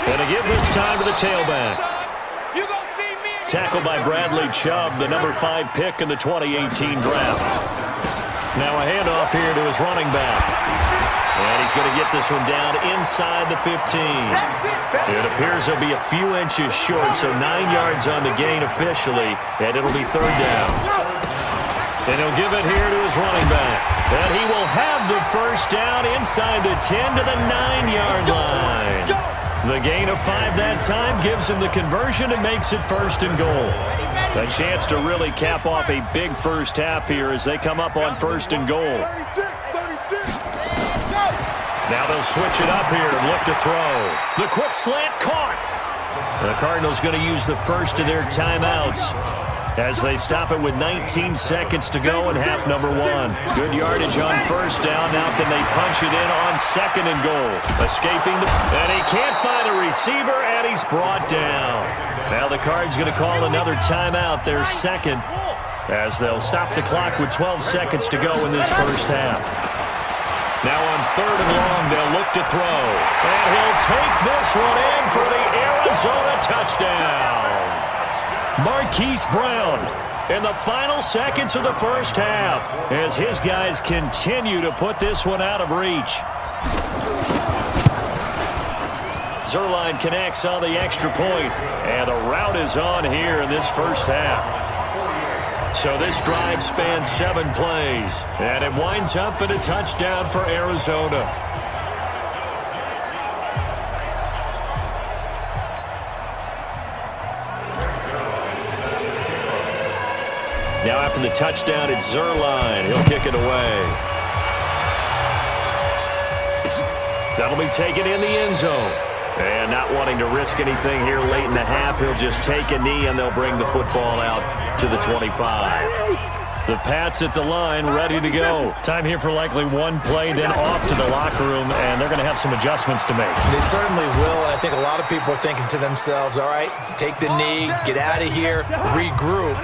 And to give this time to the tailback. Tackled by Bradley Chubb, the number 5 pick in the 2018 draft. Now a handoff here to his running back. And he's going to get this one down inside the 15. It appears he'll be a few inches short, so 9 yards on the gain officially, and it'll be third down. And he'll give it here to his running back. And he will have the first down inside the 10 to the 9-yard line. The gain of 5 that time gives him the conversion and makes it first and goal. A chance to really cap off a big first half here as they come up on first and goal. Now they'll switch it up here and look to throw. The quick slant caught. The Cardinals going to use the first of their timeouts as they stop it with 19 seconds to go in half number 1. Good yardage on first down. Now can they punch it in on second and goal? Escaping and he can't find a receiver, and he's brought down. Now the Cards going to call another timeout, their second, as they'll stop the clock with 12 seconds to go in this first half. Now on third and long, they'll look to throw. And he'll take this one in for the Arizona touchdown. Marquise Brown in the final seconds of the first half as his guys continue to put this one out of reach. Zuerlein connects on the extra point, and the rout is on here in this first half. So this drive spans 7 plays, and it winds up in a touchdown for Arizona. Now after the touchdown, it's Zuerlein. He'll kick it away. That'll be taken in the end zone. And not wanting to risk anything here late in the half, he'll just take a knee, and they'll bring the football out to the 25. The Pats at the line, ready to go. Time here for likely one play, then off to the locker room, and they're going to have some adjustments to make. They certainly will, and I think a lot of people are thinking to themselves, all right, take the knee, get out of here, regroup.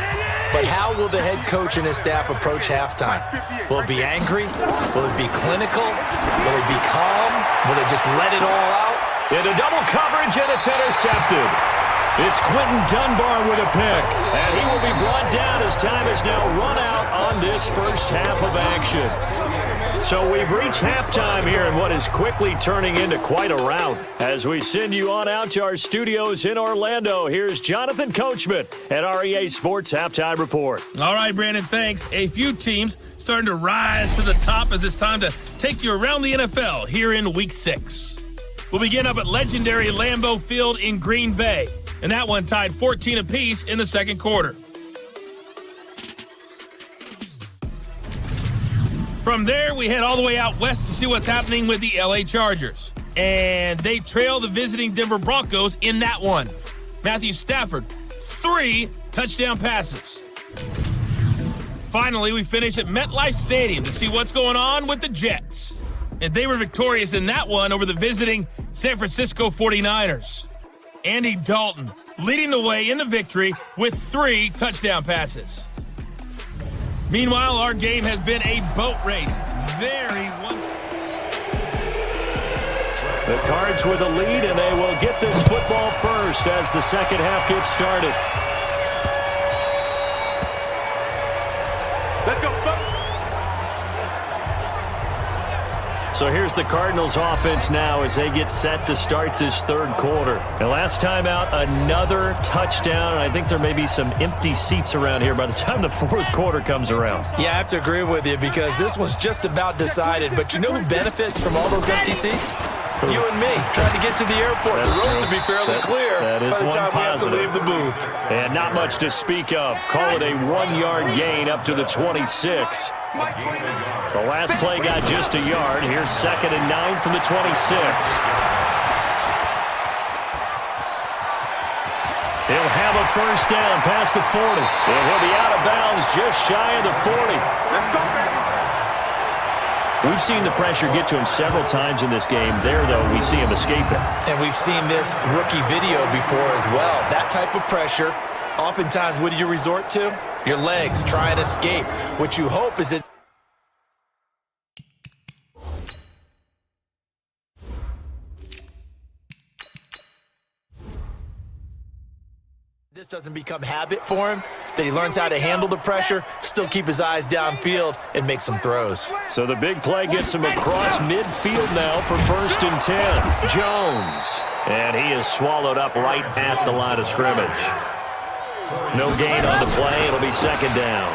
But how will the head coach and his staff approach halftime? Will it be angry? Will it be clinical? Will it be calm? Will it just let it all out? Into double coverage, and it's intercepted. It's Quentin Dunbar with a pick, and he will be brought down as time is now run out on this first half of action. So we've reached halftime here in what is quickly turning into quite a rout. As we send you on out to our studios in Orlando, here's Jonathan Coachman at REA Sports Halftime Report. All right, Brandon, thanks. A few teams starting to rise to the top as it's time to take you around the NFL here in Week 6. We'll begin up at legendary Lambeau Field in Green Bay, and that one tied 14 apiece in the second quarter. From there, we head all the way out west to see what's happening with the LA Chargers. And they trail the visiting Denver Broncos in that one. Matthew Stafford, 3 touchdown passes. Finally, we finish at MetLife Stadium to see what's going on with the Jets. And they were victorious in that one over the visiting San Francisco 49ers. Andy Dalton leading the way in the victory with 3 touchdown passes. Meanwhile, our game has been a boat race. The Cards with a lead, and they will get this football first as the second half gets started. Let's go. So here's the Cardinals offense now as they get set to start this third quarter. And last time out, another touchdown, and I think there may be some empty seats around here by the time the fourth quarter comes around. Yeah, I have to agree with you because this one's just about decided. But you know who benefits from all those empty seats? You and me, trying to get to the airport. That's the road true. to be fairly clear that is by the time positive. we have to leave the booth. And not much to speak of. Call it a 1-yard gain up to the 26. The last play got just a yard. Here's 2nd and 9 from the 26. He'll have a first down past the 40. And he'll be out of bounds just shy of the 40. We've seen the pressure get to him several times in this game. There, though, we see him escape it. And we've seen this rookie video before as well. That type of pressure, oftentimes, what do you resort to? Your legs try and escape. What you hope is that this doesn't become habit for him, that he learns how to handle the pressure, still keep his eyes downfield, and make some throws. So the big play gets him across midfield now for 1st and 10. Jones. And he is swallowed up right at the line of scrimmage. No gain on the play. It'll be 2nd down.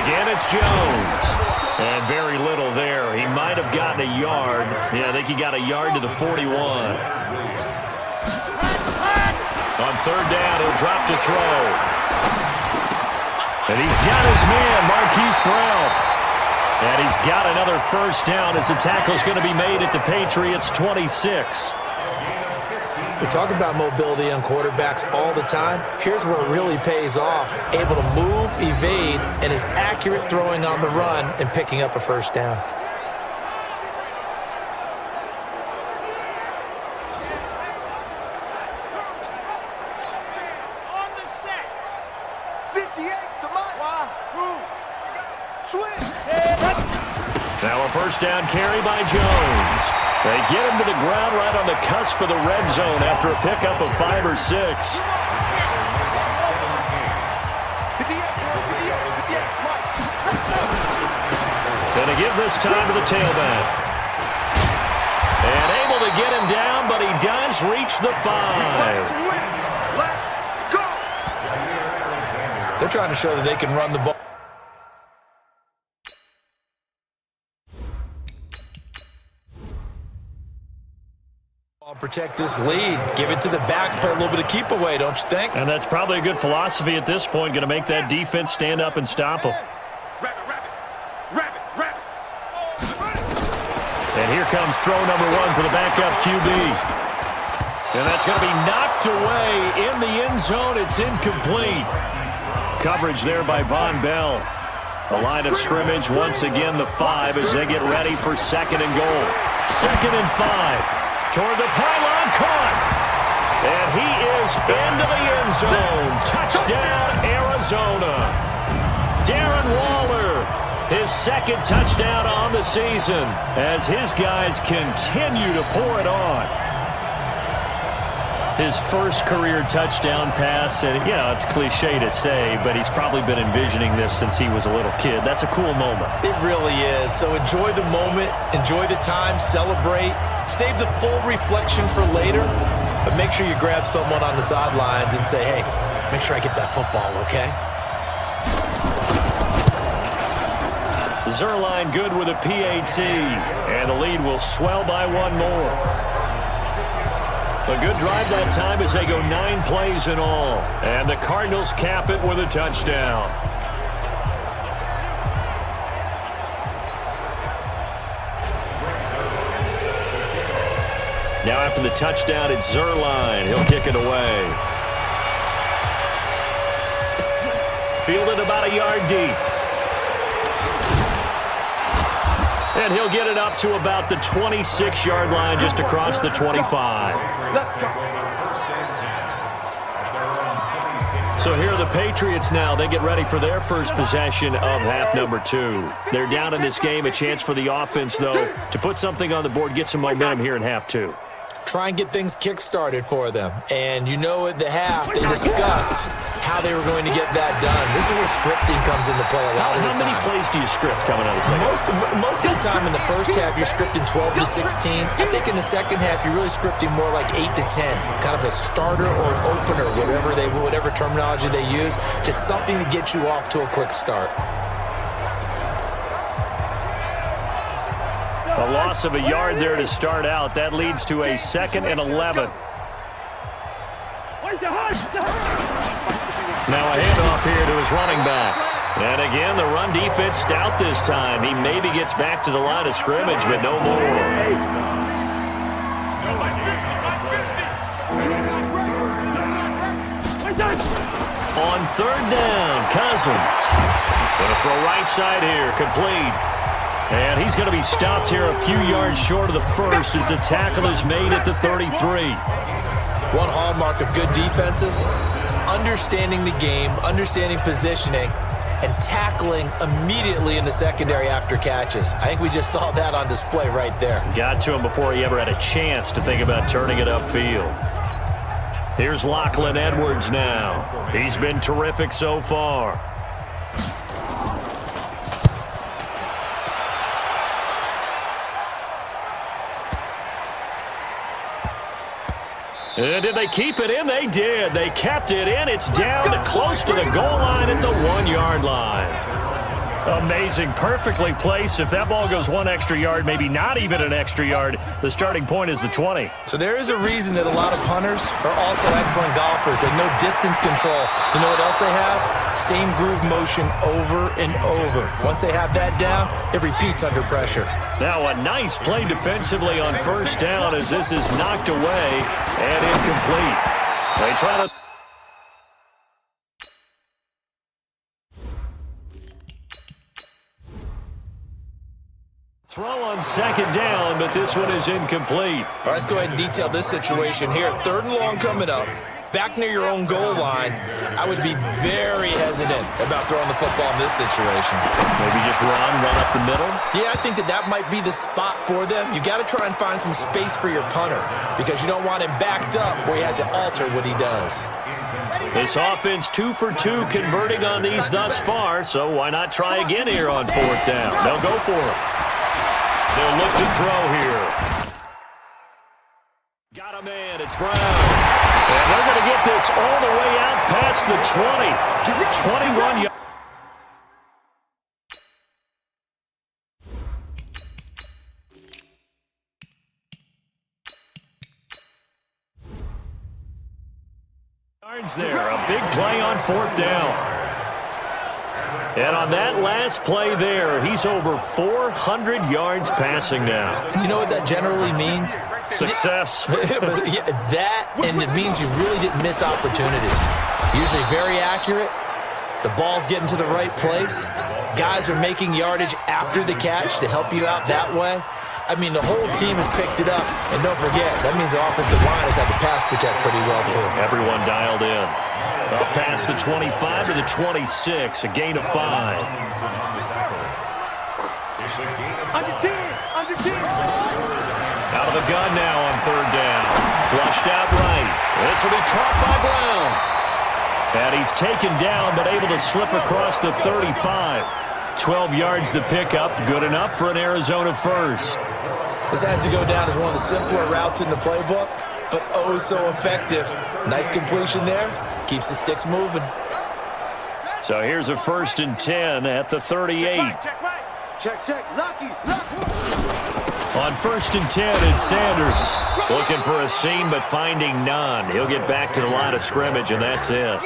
Again, it's Jones. And very little there. He might have gotten a yard. Yeah, I think he got a yard to the 41. On 3rd down, he'll drop to throw. And he's got his man, Marquise Brown. And he's got another first down as the tackle's going to be made at the Patriots' 26. We talk about mobility on quarterbacks all the time. Here's where it really pays off. Able to move, evade, and is accurate throwing on the run and picking up a first down. Now a first down carry by Jones. They get him to the ground right on the cusp of the red zone after a pickup of 5 or 6. They give this time to the tailback. And able to get him down, but he does reach the 5. Let's go! They're trying to show that they can run the ball. Protect this lead. Give it to the backs. Play a little bit of keep away, don't you think? And that's probably a good philosophy at this point. Going to make that defense stand up and stop them. And here comes throw number 1 for the backup QB. And that's going to be knocked away in the end zone. It's incomplete. Coverage there by Von Bell. The line of scrimmage, once again, the 5 as they get ready for second and goal. 2nd and 5. Toward the pylon, caught. And he is into the end zone. Touchdown, Arizona. Darren Waller, his 2nd touchdown on the season as his guys continue to pour it on. His first career touchdown pass, and it's cliche to say, but he's probably been envisioning this since he was a little kid. That's a cool moment. It really is. So enjoy the moment, enjoy the time, celebrate, save the full reflection for later, but make sure you grab someone on the sidelines and say, hey, make sure I get that football, okay? Zerline good with a PAT, and the lead will swell by 1 more. A good drive that time as they go 9 plays in all. And the Cardinals cap it with a touchdown. Now after the touchdown, it's Zerline. He'll kick it away. Fielded about a yard deep. And he'll get it up to about the 26-yard line just across the 25. Let's go. So here are the Patriots now. They get ready for their first possession of half number 2. They're down in this game. A chance for the offense, though, to put something on the board, get some momentum here in half 2. Try and get things kick-started for them. And you know at the half, they discussed how they were going to get that done. This is where scripting comes into play a lot of the time. How many plays do you script coming out of the second? Most of the time in the first half, you're scripting 12 to 16. I think in the second half, you're really scripting more like 8 to 10. Kind of a starter or an opener, whatever terminology they use. Just something to get you off to a quick start. A loss of a yard there to start out. That leads to a 2nd and 11. Now a handoff here to his running back. And again, the run defense stout this time. He maybe gets back to the line of scrimmage, but no more. On 3rd down, Cousins. Going to throw right side here, complete. And he's going to be stopped here a few yards short of the first as the tackle is made at the 33. One hallmark of good defenses is understanding the game, understanding positioning, and tackling immediately in the secondary after catches. I think we just saw that on display right there. Got to him before he ever had a chance to think about turning it upfield. Here's Lachlan Edwards now. He's been terrific so far. And did they keep it in? They did. They kept it in. It's down to close to the goal line at the 1-yard line. Amazing. Perfectly placed. If that ball goes 1 extra yard, maybe not even an extra yard, the starting point is the 20. So there is a reason that a lot of punters are also excellent golfers. They know distance control. You know what else they have? Same groove motion over and over. Once they have that down, it repeats under pressure. Now a nice play defensively on 1st down as this is knocked away and incomplete. They try to... Throw on 2nd down, but this one is incomplete. All right, let's go ahead and detail this situation here. 3rd and long coming up. Back near your own goal line, I would be very hesitant about throwing the football in this situation. Maybe just run up the middle? Yeah, I think that might be the spot for them. You got to try and find some space for your punter because you don't want him backed up where he has to alter what he does. This offense 2 for 2 converting on these thus far, so why not try again here on 4th down? They'll go for it. They'll look to throw here. Got a man, it's Brown. And they're going to get this all the way out past the 20. 21 yards. There, a big play on 4th down. And on that last play there, he's over 400 yards passing now. You know what that generally means? Success. That, and it means you really didn't miss opportunities. Usually very accurate. The ball's getting to the right place. Guys are making yardage after the catch to help you out that way. I mean, the whole team has picked it up. And don't forget, that means the offensive line has had to pass protect pretty well, too. Everyone dialed in. Up past the 25 to the 26, a gain of 5. Under 10, under 10. Out of the gun now on 3rd down. Flushed out right. This will be caught by Brown. And he's taken down, but able to slip across the 35. 12 yards to pick up. Good enough for an Arizona first. This has to go down as one of the simpler routes in the playbook, but oh so effective. Nice completion there. Keeps the sticks moving. So here's a 1st and 10 at the 38. Check. Lucky. On 1st and 10, it's Sanders. Looking for a seam, but finding none. He'll get back to the line of scrimmage, and that's it.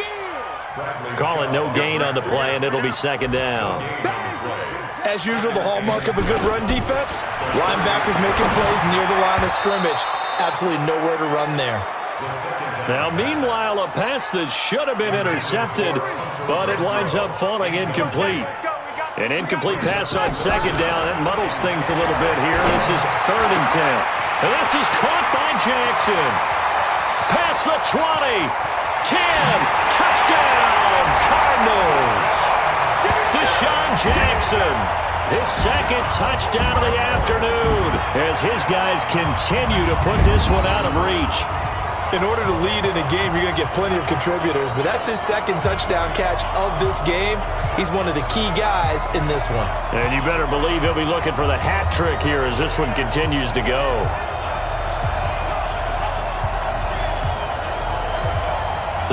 Call it no gain on the play, and it'll be 2nd down. As usual, the hallmark of a good run defense, linebackers making plays near the line of scrimmage. Absolutely nowhere to run there. Now, meanwhile, a pass that should have been intercepted, but it winds up falling incomplete. An incomplete pass on 2nd down. That muddles things a little bit here. This is 3rd and 10. And this is caught by Jackson. Past the 20. 10. Touchdown, Cardinals. Deshaun Jackson, his 2nd touchdown of the afternoon as his guys continue to put this one out of reach. In order to lead in a game, you're going to get plenty of contributors, but that's his 2nd touchdown catch of this game. He's one of the key guys in this one. And you better believe he'll be looking for the hat trick here as this one continues to go.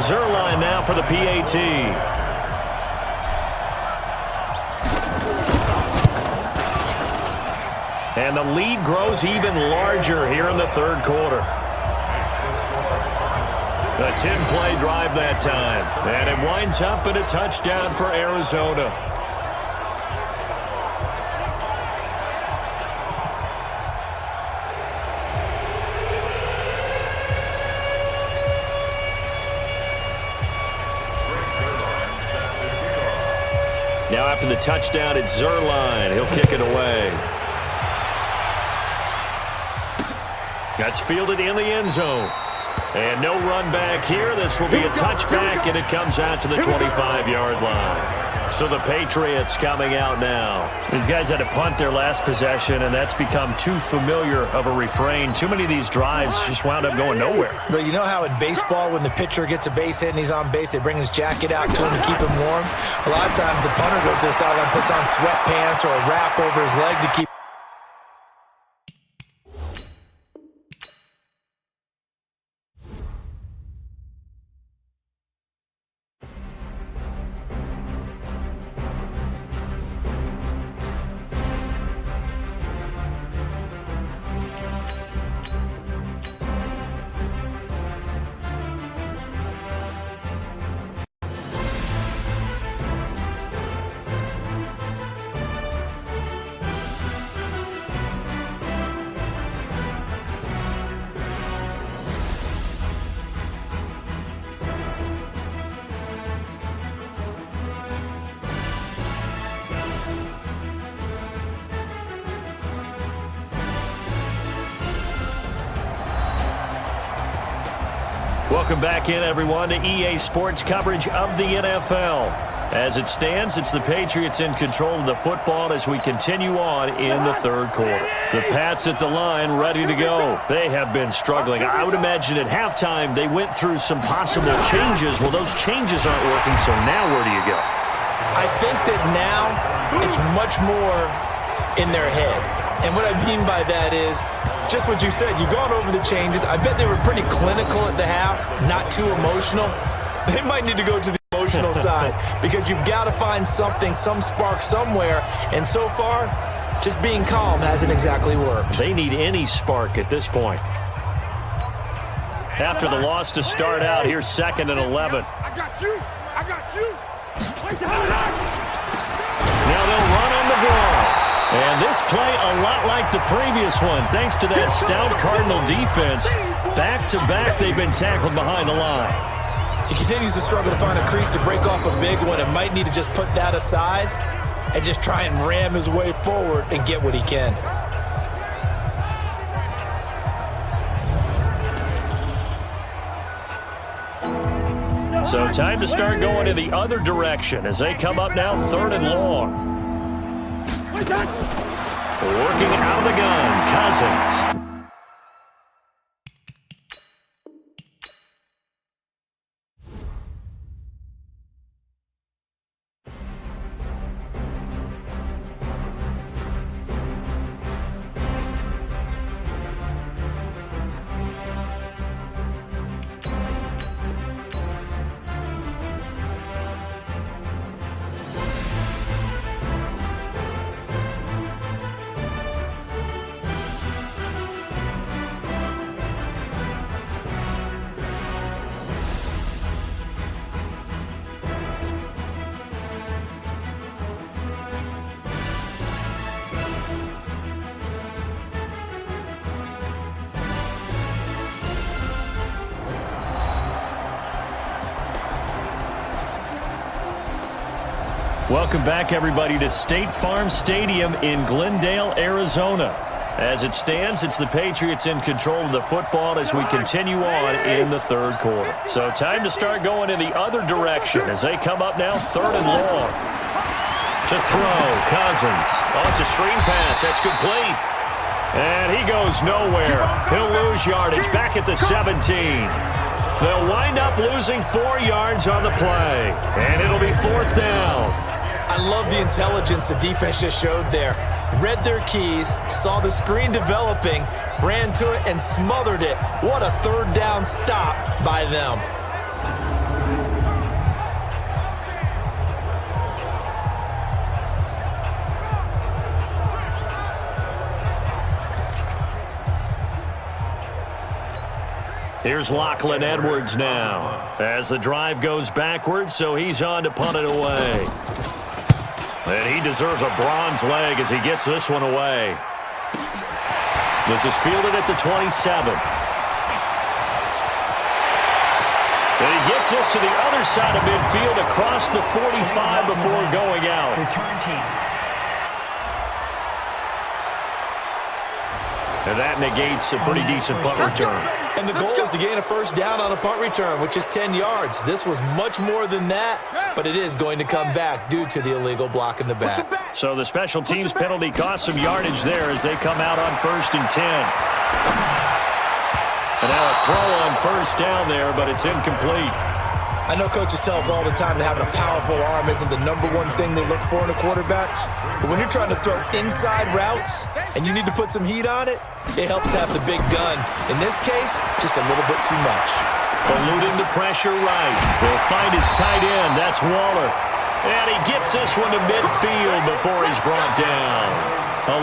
Zerline now for the PAT. And the lead grows even larger here in the 3rd quarter. A 10-play drive that time. And it winds up in a touchdown for Arizona. Now after the touchdown, it's Zerline. He'll kick it away. That's fielded in the end zone. And no run back here. This will be a touchback, and it comes out to the 25-yard line. So the Patriots coming out now. These guys had to punt their last possession, and that's become too familiar of a refrain. Too many of these drives just wound up going nowhere. But you know how in baseball, when the pitcher gets a base hit and he's on base, they bring his jacket out to him to keep him warm? A lot of times the punter goes to the sideline, puts on sweatpants or a wrap over his leg to keep. Welcome back in, everyone, to EA Sports coverage of the NFL. As it stands, it's the Patriots in control of the football as we continue on in the third quarter. The Pats at the line, ready to go. They have been struggling. I would imagine at halftime they went through some possible changes. Well, those changes aren't working, so now where do you go? I think that now it's much more in their head. And what I mean by that is just what you said. You've gone over the changes. I bet they were pretty clinical at the half, not too emotional. They might need to go to the emotional side because you've got to find something, some spark somewhere. And so far, just being calm hasn't exactly worked. They need any spark at this point. After the loss to start out, here's 2nd and 11. I got you. I got you. Now they'll run on the ball. And this play a lot like the previous one, thanks to that stout Cardinal defense. Back-to-back, they've been tackled behind the line. He continues to struggle to find a crease to break off a big one and might need to just put that aside and just try and ram his way forward and get what he can. So time to start going in the other direction as they come up now 3rd and long. Working out of the gun, Cousins. Welcome back, everybody, to State Farm Stadium in Glendale, Arizona. As it stands, it's the Patriots in control of the football as we continue on in the third quarter. So time to start going in the other direction as they come up now 3rd and long. To throw, Cousins. Oh, it's a screen pass. That's complete. And he goes nowhere. He'll lose yardage back at the 17. They'll wind up losing 4 yards on the play. And it'll be 4th down. I love the intelligence the defense just showed there. Read their keys, saw the screen developing, ran to it, and smothered it. What a 3rd down stop by them. Here's Lachlan Edwards now as the drive goes backwards, so he's on to punt it away. And he deserves a bronze leg as he gets this one away. This is fielded at the 27. And he gets this to the other side of midfield across the 45 before going out. Return team. And that negates a pretty decent punt return. And the goal is to gain a 1st down on a punt return, which is 10 yards. This was much more than that, but it is going to come back due to the illegal block in the back. So the special teams penalty cost some yardage there as they come out on 1st and 10. And now a throw on 1st down there, but it's incomplete. I know coaches tell us all the time that having a powerful arm isn't the #1 thing they look for in a quarterback. But when you're trying to throw inside routes and you need to put some heat on it, it helps have the big gun. In this case, just a little bit too much. Eluding the pressure right. They'll find his tight end. That's Waller. And he gets this one to midfield before he's brought down.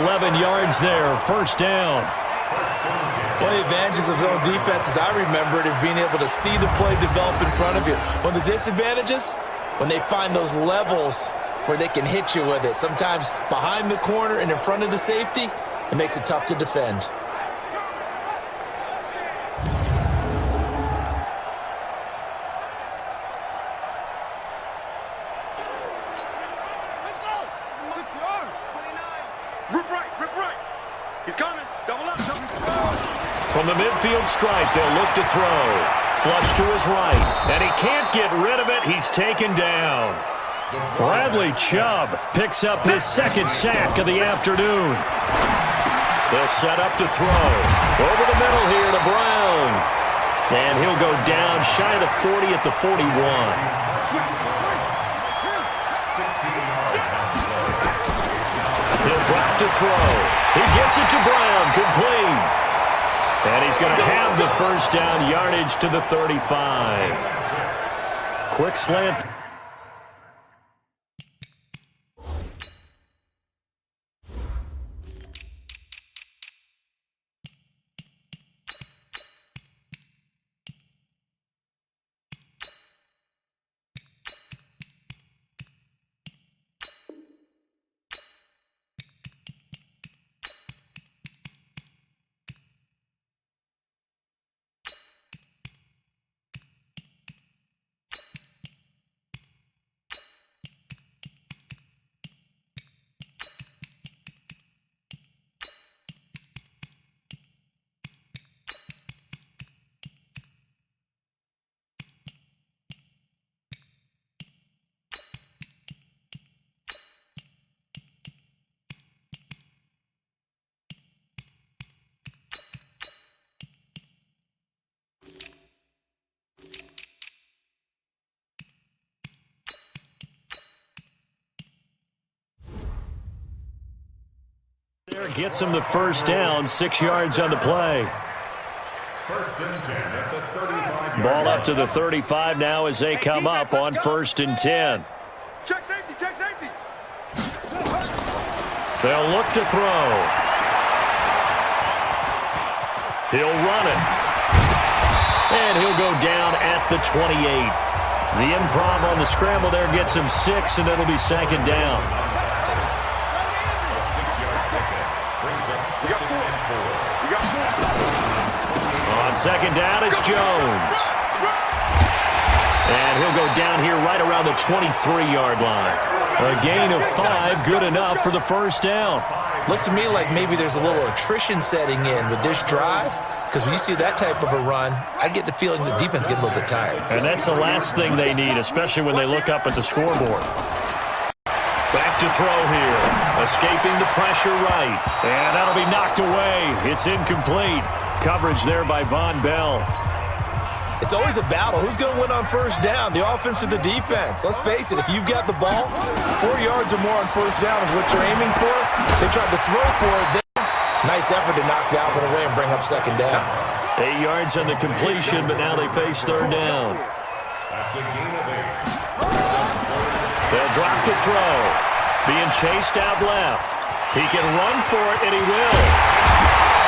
11 yards there, 1st down. One of the advantages of zone defense, as I remember it, is being able to see the play develop in front of you. One of the disadvantages, when they find those levels where they can hit you with it. Sometimes behind the corner and in front of the safety, it makes it tough to defend. Rip right. He's coming. Double up. From the midfield stripe, they'll look to throw. Flush to his right. And he can't get rid of it. He's taken down. Bradley Chubb picks up his second sack of the afternoon. They'll set up to throw. Over the middle here to Brown. And he'll go down shy of the 40 at the 41. He'll drop to throw. He gets it to Brown, complete. And he's going to have the first down, yardage to the 35. Quick slant. There gets him the first down, 6 yards on the play. First and 10 at the 35. Ball up to the 35 now as they come up on 1st and 10. Check safety, check safety. They'll look to throw. He'll run it. And he'll go down at the 28. The improv on the scramble there gets him 6, and it'll be 2nd down. On 2nd down, it's Jones. And he'll go down here right around the 23-yard line. A gain of 5, good enough for the first down. Looks to me like maybe there's a little attrition setting in with this drive, because when you see that type of a run, I get the feeling the defense gets a little bit tired. And that's the last thing they need, especially when they look up at the scoreboard. Back to throw here. Escaping the pressure right. And that'll be knocked away. It's incomplete. Coverage there by Von Bell. It's always a battle. Who's going to win on first down, the offense or the defense? Let's face it, if you've got the ball, 4 yards or more on first down is what you're aiming for. They tried to throw for it. Nice effort to knock that one away and bring up 2nd down. 8 yards on the completion, but now they face 3rd down. That's a gain of 8. They'll drop to throw. Being chased out left. He can run for it, and he will.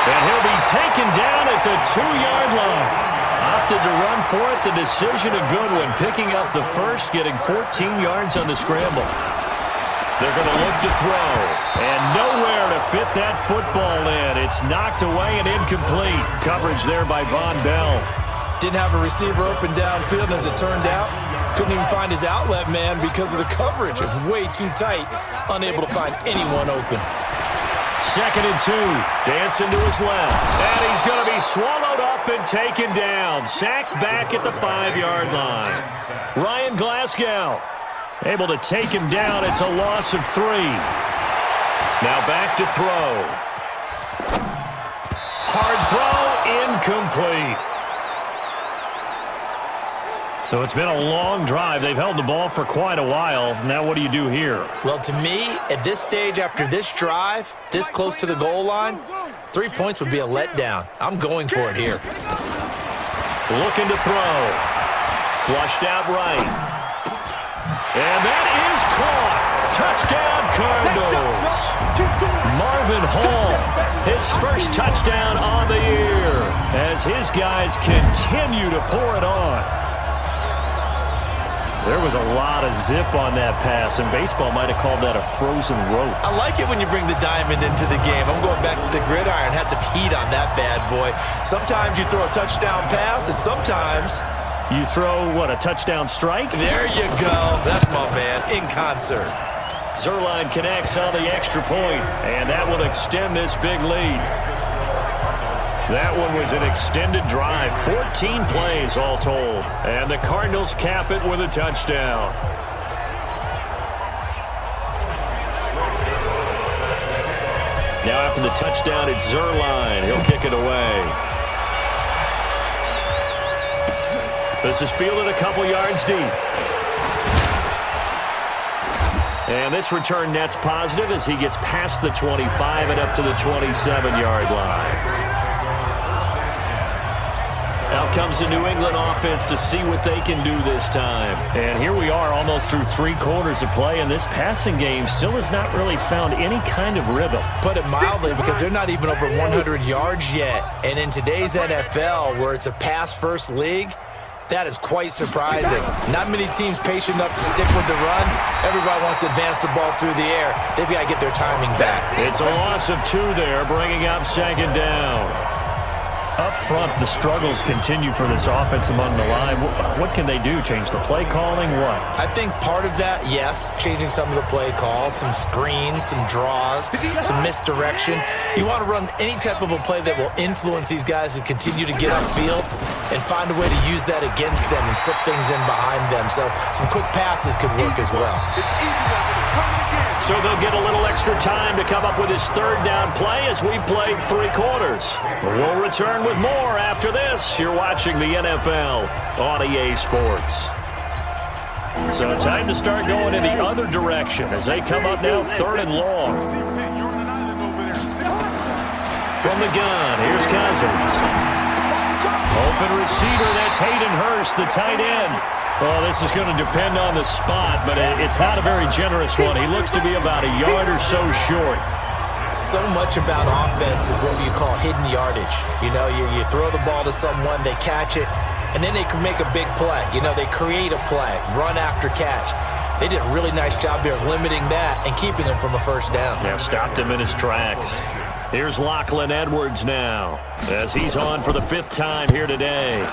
And he'll be taken down at the 2-yard line. Opted to run for it. The decision a good one. Picking up the first, getting 14 yards on the scramble. They're going to look to throw. And nowhere to fit that football in. It's knocked away and incomplete. Coverage there by Von Bell. Didn't have a receiver open downfield, and as it turned out, couldn't even find his outlet man because of the coverage. It was way too tight, unable to find anyone open. 2nd and 2. Dancing to his left. And he's going to be swallowed up and taken down. Sacked back at the 5-yard line. Ryan Glasgow able to take him down. It's a loss of 3. Now back to throw. Hard throw, incomplete. So it's been a long drive. They've held the ball for quite a while. Now what do you do here? Well, to me, at this stage, after this drive, this close to the goal line, 3 points would be a letdown. I'm going for it here. Looking to throw. Flushed out right. And that is caught. Touchdown, Cardinals. Marvin Hall, his first touchdown on the year as his guys continue to pour it on. There was a lot of zip on that pass, and baseball might have called that a frozen rope. I like it when you bring the diamond into the game. I'm going back to the gridiron. Had some heat on that bad boy. Sometimes you throw a touchdown pass, and sometimes you throw, what, a touchdown strike? There you go. That's my man, in concert. Zerline connects on the extra point, and that will extend this big lead. That one was an extended drive, 14 plays all told, and the Cardinals cap it with a touchdown. Now after the touchdown, it's Zerline. He'll kick it away. This is fielded a couple yards deep. And this return net's positive as he gets past the 25 and up to the 27-yard line. Out comes the New England offense to see what they can do this time. And here we are almost through 3 quarters of play, and this passing game still has not really found any kind of rhythm. Put it mildly, because they're not even over 100 yards yet. And in today's NFL, where it's a pass-first league, that is quite surprising. Not many teams patient enough to stick with the run. Everybody wants to advance the ball through the air. They've got to get their timing back. It's a loss of 2 there, bringing up 2nd down. Up front, the struggles continue for this offense among the line. What can they do? Change the play calling? What? I think part of that, yes, changing some of the play calls, some screens, some draws, some misdirection. You want to run any type of a play that will influence these guys to continue to get upfield and find a way to use that against them and slip things in behind them. So some quick passes could work as well. So they'll get a little extra time to come up with his 3rd down play as we played 3 quarters. We'll return with more after this. You're watching the NFL on EA Sports. So time to start going in the other direction as they come up now 3rd and long. From the gun, here's Cousins. Open receiver, that's Hayden Hurst, the tight end. Well, this is going to depend on the spot, but it's not a very generous one. He looks to be about a yard or so short. So much about offense is what you call hidden yardage. You know, you throw the ball to someone, they catch it, and then they can make a big play. You know, they create a play, run after catch. They did a really nice job there of limiting that and keeping him from a 1st down. Yeah, stopped him in his tracks. Here's Lachlan Edwards now as he's on for the 5th time here today.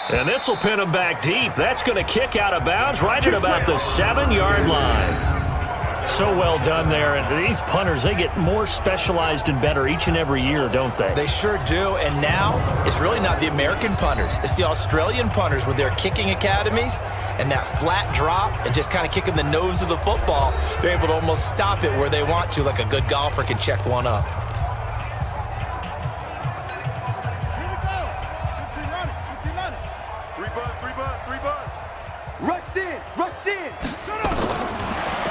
And this will pin him back deep. That's going to kick out of bounds right at about the 7-yard line. So well done there. And these punters, they get more specialized and better each and every year, don't they? They sure do. And now it's really not the American punters. It's the Australian punters with their kicking academies and that flat drop and just kind of kicking the nose of the football. They're able to almost stop it where they want to, like a good golfer can check one up.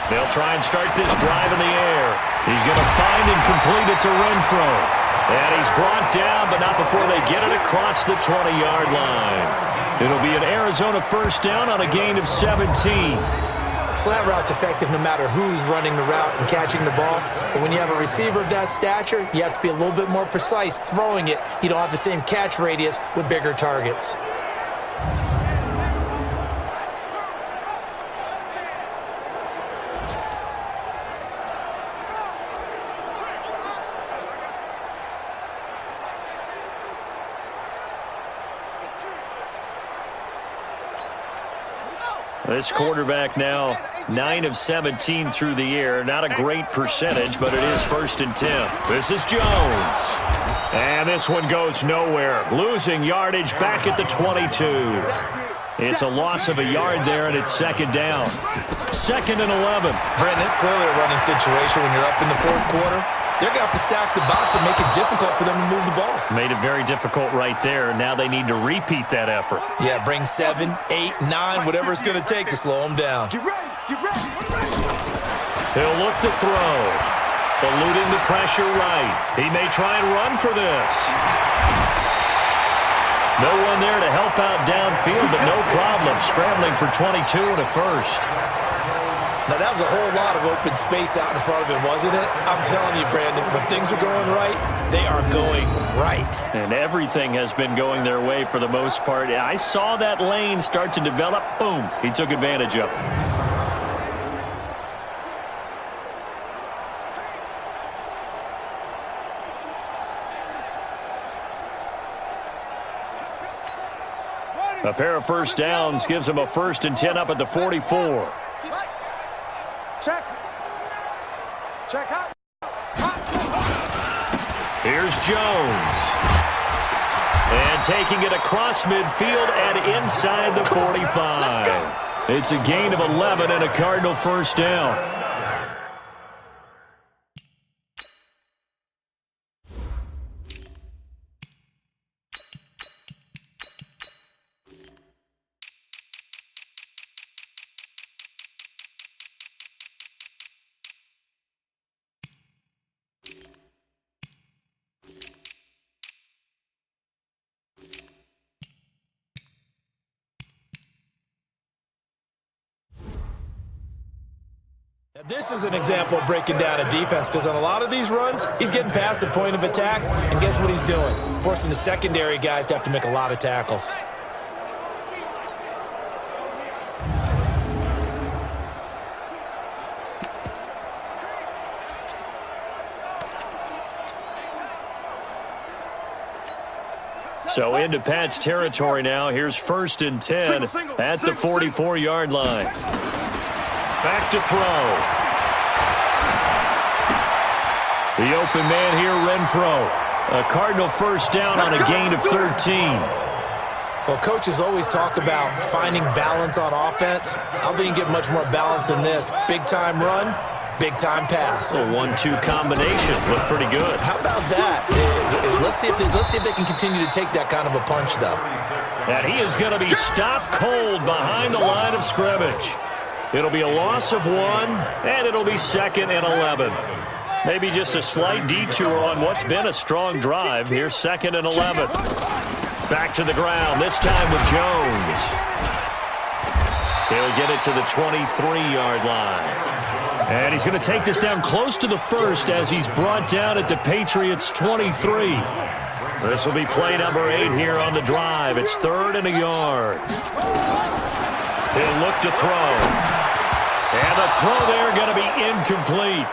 They'll try and start this drive in the air. He's going to find and complete it to Renfro. And he's brought down, but not before they get it across the 20-yard line. It'll be an Arizona 1st down on a gain of 17. Slant route's effective no matter who's running the route and catching the ball. But when you have a receiver of that stature, you have to be a little bit more precise throwing it. You don't have the same catch radius with bigger targets. This quarterback now 9 of 17 through the air. Not a great percentage, but it is 1st and 10. This is Jones. And this one goes nowhere. Losing yardage back at the 22. It's a loss of a yard there, and it's 2nd down. 2nd and 11. Brandon, it's clearly a running situation when you're up in the 4th quarter. They're going to have to stack the box and make it difficult for them to move the ball. Made it very difficult right there. Now they need to repeat that effort. Yeah, bring 7, 8, 9, whatever it's going to take to slow them down. Get ready, get ready. He'll look to throw. Eluding the pressure right. He may try and run for this. No one there to help out downfield, but no problem. Scrambling for 22 and a 1st. Now, that was a whole lot of open space out in front of him, wasn't it? I'm telling you, Brandon, when things are going right, they are going right. And everything has been going their way for the most part. I saw that lane start to develop. Boom. He took advantage of it. A pair of 1st downs gives him a 1st and 10 up at the 44. Check. Check out. Here's Jones. And taking it across midfield and inside the 45. It's a gain of 11 and a Cardinal first down. This is an example of breaking down a defense, because on a lot of these runs, he's getting past the point of attack, and guess what he's doing? Forcing the secondary guys to have to make a lot of tackles. So into Pat's territory now. Here's 1st and 10 at the 44-yard line. Back to throw. The open man here, Renfro. A Cardinal first down on a gain of 13. Well, coaches always talk about finding balance on offense. I don't think you get much more balance than this. Big-time run, big-time pass. A 1-2 combination. Looked pretty good. How about that? Let's see if they can continue to take that kind of a punch, though. And he is going to be stopped cold behind the line of scrimmage. It'll be a loss of 1, and it'll be 2nd and 11. Maybe just a slight detour on what's been a strong drive. Here's 2nd and 11. Back to the ground, this time with Jones. He'll get it to the 23-yard line. And he's going to take this down close to the 1st as he's brought down at the Patriots' 23. This will be play number 8 here on the drive. It's 3rd and a yard. He'll look to throw. And the throw there going to be incomplete.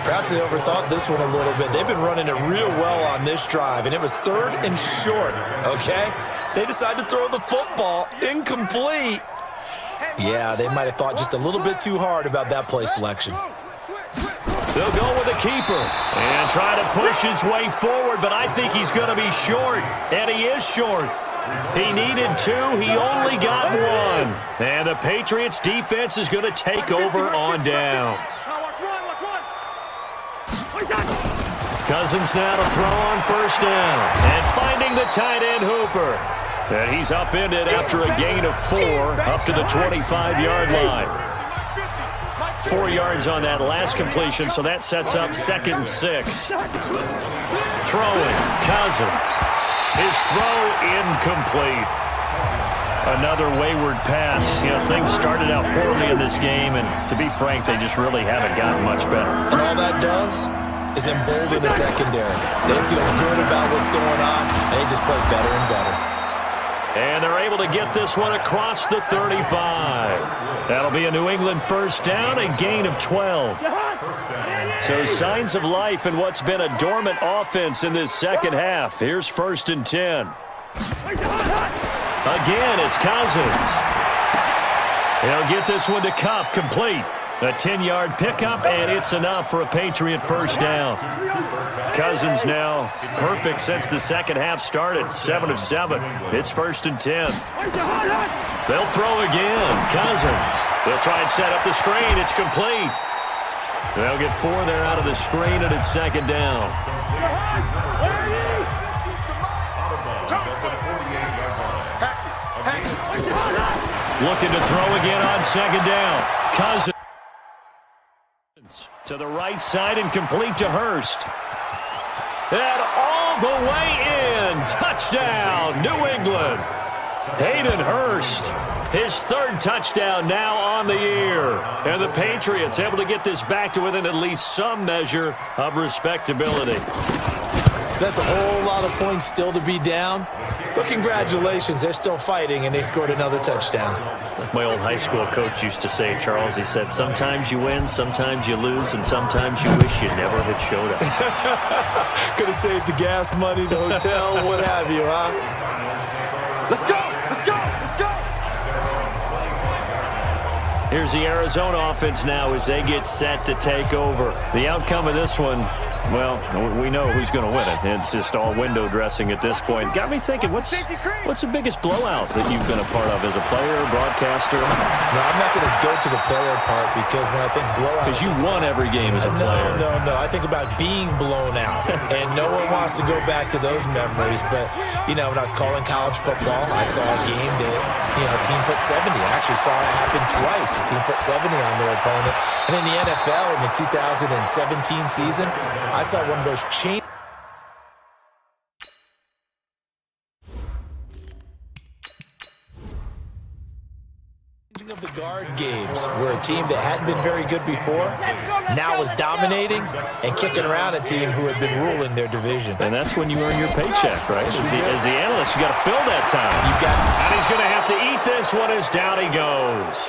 Perhaps they overthought this one a little bit. They've been running it real well on this drive, and it was 3rd and short, okay? They decided to throw the football incomplete. Yeah, they might have thought just a little bit too hard about that play selection. They'll go with the keeper and try to push his way forward, but I think he's going to be short, and he is short. He needed 2. He only got 1. And the Patriots defense is going to take over on downs. Cousins now to throw on 1st down. And finding the tight end Hooper. And he's upended after a gain of 4 up to the 25-yard line. 4 yards on that last completion, so that sets up 2nd and 6. Throwing, Cousins. His throw incomplete. Another wayward pass. You know, things started out poorly in this game, and to be frank, they just really haven't gotten much better. And all that does is embolden the secondary. They feel good about what's going on, and they just play better and better. And they're able to get this one across the 35. That'll be a New England first down, a gain of 12. So signs of life in what's been a dormant offense in this second half. Here's 1st and 10. Again, it's Cousins. He'll get this one to Kupp, complete. A 10-yard pickup, and it's enough for a Patriot first down. Cousins now perfect since the second half started, 7 of 7. It's 1st and 10. They'll throw again. Cousins. They'll try and set up the screen. It's complete. They'll get 4 there out of the screen, and it's 2nd down. Looking to throw again on 2nd down. Cousins to the right side and complete to Hurst. And all the way in. Touchdown, New England. Hayden Hurst, his 3rd touchdown now on the year. And the Patriots able to get this back to within at least some measure of respectability. That's a whole lot of points still to be down. But congratulations, they're still fighting, and they scored another touchdown. Like my old high school coach used to say, Charles, he said, sometimes you win, sometimes you lose, and sometimes you wish you never had showed up. Could have saved the gas money, the hotel, what have you, huh? Let's go! Let's go! Let's go! Here's the Arizona offense now as they get set to take over. The outcome of this one, Well, we know who's going to win it. It's just all window dressing at this point. Got me thinking, what's the biggest blowout that you've been a part of as a player, broadcaster? No, I'm not going to go to the player part because when I think blowout... Because you won every game as a player. No. I think about being blown out. And no one wants to go back to those memories. But, when I was calling college football, I saw a game that, a team put 70. I actually saw it happen twice. A team put 70 on their opponent. And in the NFL, in the 2017 season, I saw one of those chain of the guard games where a team that hadn't been very good before now was dominating and kicking around a team who had been ruling their division. And that's when you earn your paycheck, right? As the analyst, you got to fill that time. And he's going to have to eat this one as down he goes.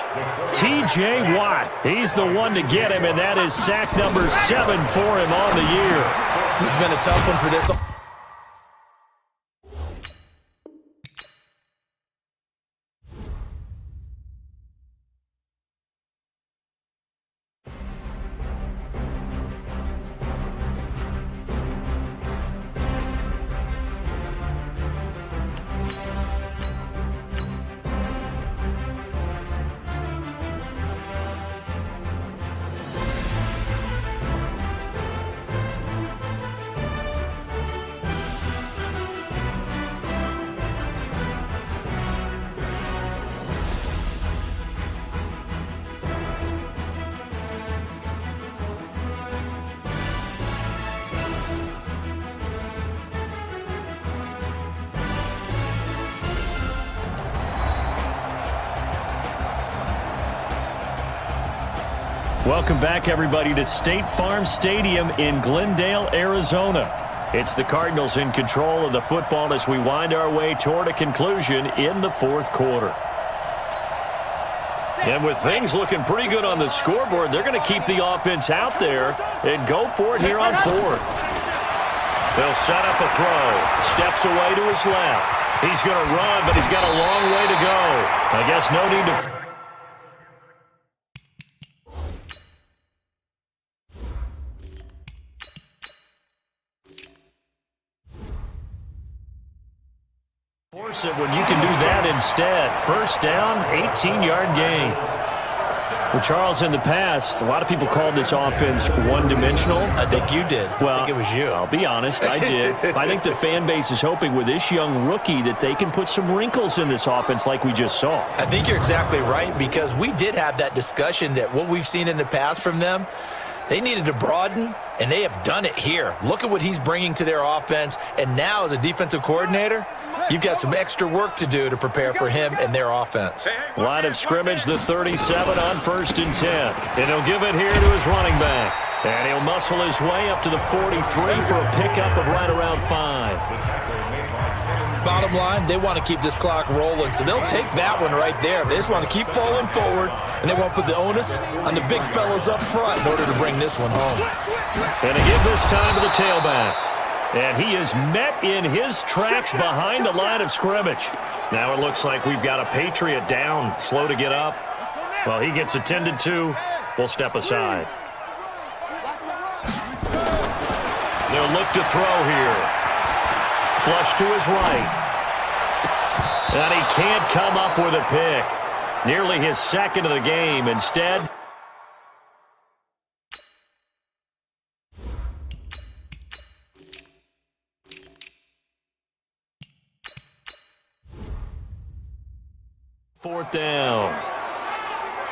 T.J. Watt, he's the one to get him, and that is sack number 7 for him on the year. This has been a tough one for this. Welcome back, everybody, to State Farm Stadium in Glendale, Arizona. It's the Cardinals in control of the football as we wind our way toward a conclusion in the fourth quarter. And with things looking pretty good on the scoreboard, they're going to keep the offense out there and go for it here on fourth. They'll set up a throw. Steps away to his left. He's going to run, but he's got a long way to go. I guess no need to... force it when you can do that instead. First down, 18-yard gain. Well, Charles, in the past, a lot of people called this offense one-dimensional. I think you did. Well, I think it was you. I'll be honest, I did. I think the fan base is hoping with this young rookie that they can put some wrinkles in this offense like we just saw. I think you're exactly right because we did have that discussion that what we've seen in the past from them, they needed to broaden, and they have done it here. Look at what he's bringing to their offense, and now as a defensive coordinator, you've got some extra work to do to prepare for him and their offense. Line of scrimmage, the 37 on 1st and 10. And he'll give it here to his running back. And he'll muscle his way up to the 43 for a pickup of right around 5. Bottom line, they want to keep this clock rolling, so they'll take that one right there. They just want to keep falling forward, and they won't put the onus on the big fellas up front in order to bring this one home. And to give this time to the tailback. And he is met in his tracks behind the line of scrimmage. Now it looks like we've got a Patriot down, slow to get up. Well, he gets attended to. We'll step aside. They'll look to throw here. Flush to his right. And he can't come up with a pick. Nearly his second of the game. Instead, fourth down.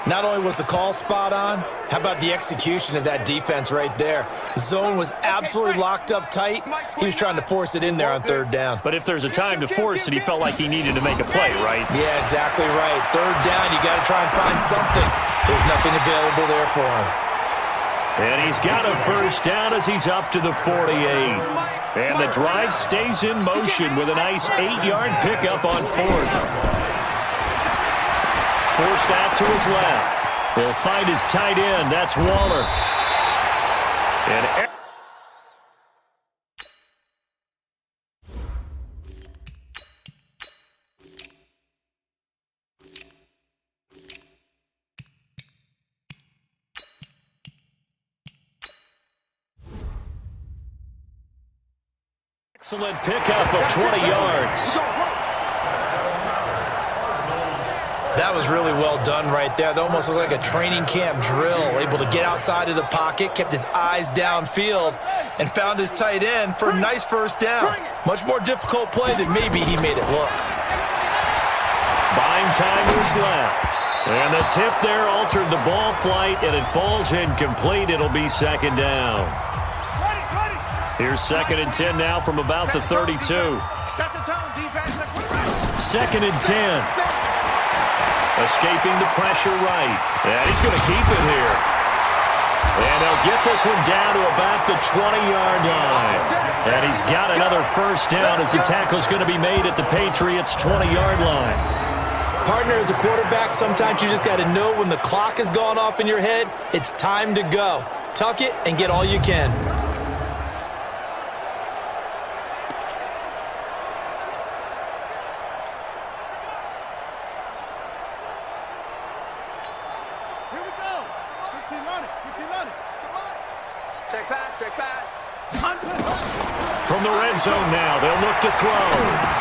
Not only was the call spot on, how about the execution of that defense right there? The zone was absolutely locked up tight. He was trying to force it in there on 3rd down. But if there's a time to force it, he felt like he needed to make a play, right? Yeah, exactly right. 3rd down, you got to try and find something. There's nothing available there for him. And he's got a first down as he's up to the 48. And the drive stays in motion with a nice 8-yard pickup on 4th. Forced out to his left. He'll find his tight end. That's Waller. And Excellent pickup of 20 yards. That was really well done right there. That almost looked like a training camp drill. Able to get outside of the pocket, kept his eyes downfield, and found his tight end for a nice first down. Much more difficult play than maybe he made it look. Buying time was left. And the tip there altered the ball flight, and it falls incomplete. It'll be second down. Here's 2nd and 10 now from about the 32. Second and 10. Escaping the pressure right. And he's going to keep it here. And they'll get this one down to about the 20-yard line. And he's got another first down as the tackle's going to be made at the Patriots' 20-yard line. Partner, as a quarterback, sometimes you just got to know when the clock has gone off in your head, it's time to go. Tuck it and get all you can. Here we go. 15 on it. 15 on it. Come on. Check pass. Check pass. From the red zone now, they'll look to throw.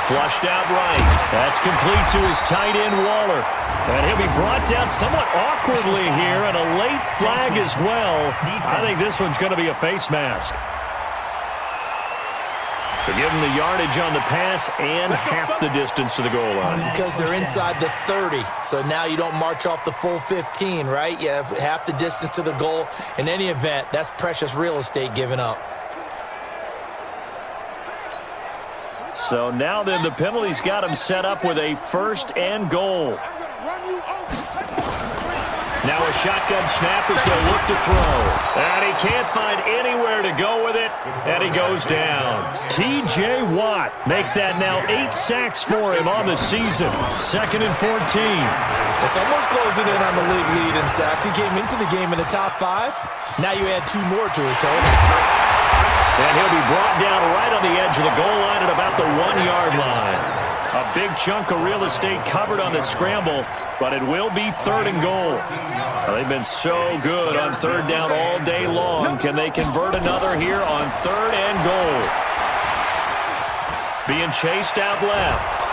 Flushed out right. That's complete to his tight end, Waller. And he'll be brought down somewhat awkwardly here, and a late flag as well. I think this one's going to be a face mask. To give him the yardage on the pass and half the distance to the goal line. Because they're inside the 30, so now you don't march off the full 15, right? You have half the distance to the goal. In any event, that's precious real estate given up. So now then, the penalty's got him set up with a 1st and goal. Now a shotgun snap as they'll look to throw. And he can't find anywhere to go with it, and he goes down. T.J. Watt make that now 8 sacks for him on the season. 2nd and 14. Someone's closing in on the league lead in sacks. He came into the game in the top 5. Now you add 2 more to his total. And he'll be brought down right on the edge of the goal line at about the 1-yard line. A big chunk of real estate covered on the scramble, but it will be 3rd and goal. They've been so good on 3rd down all day long. Can they convert another here on 3rd and goal? Being chased out left.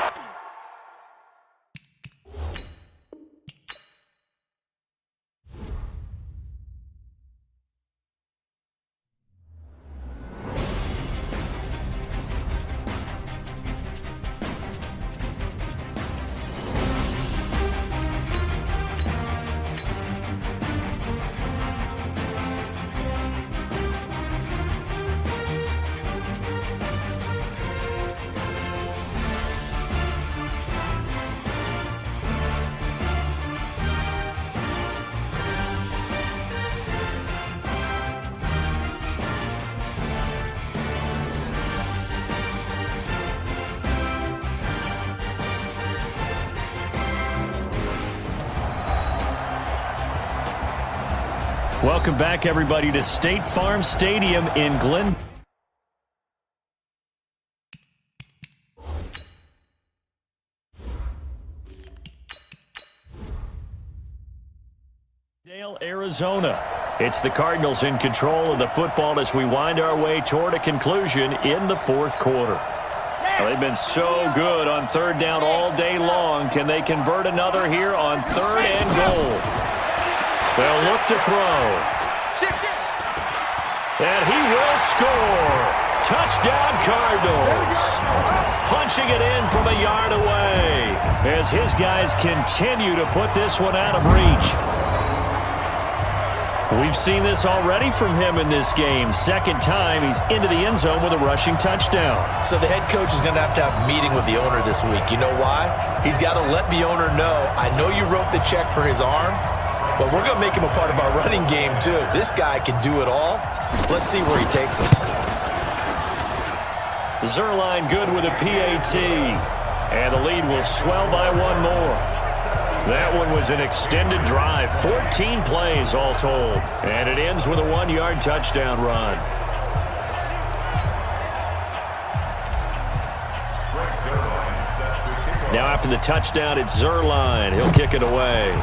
Welcome back, everybody, to State Farm Stadium in Glendale. Arizona. It's the Cardinals in control of the football as we wind our way toward a conclusion in the 4th quarter. Well, they've been so good on 3rd down all day long. Can they convert another here on 3rd and goal? They'll look to throw. And he will score. Touchdown, Cardinals. Punching it in from a yard away as his guys continue to put this one out of reach. We've seen this already from him in this game. 2nd time he's into the end zone with a rushing touchdown. So the head coach is going to have a meeting with the owner this week. You know why? He's got to let the owner know, I know you wrote the check for his arm, but we're going to make him a part of our running game too. This guy can do it all. Let's see where he takes us. Zerline good with a PAT. And the lead will swell by 1 more. That one was an extended drive. 14 plays all told. And it ends with a 1-yard touchdown run. Now after the touchdown, it's Zerline. He'll kick it away.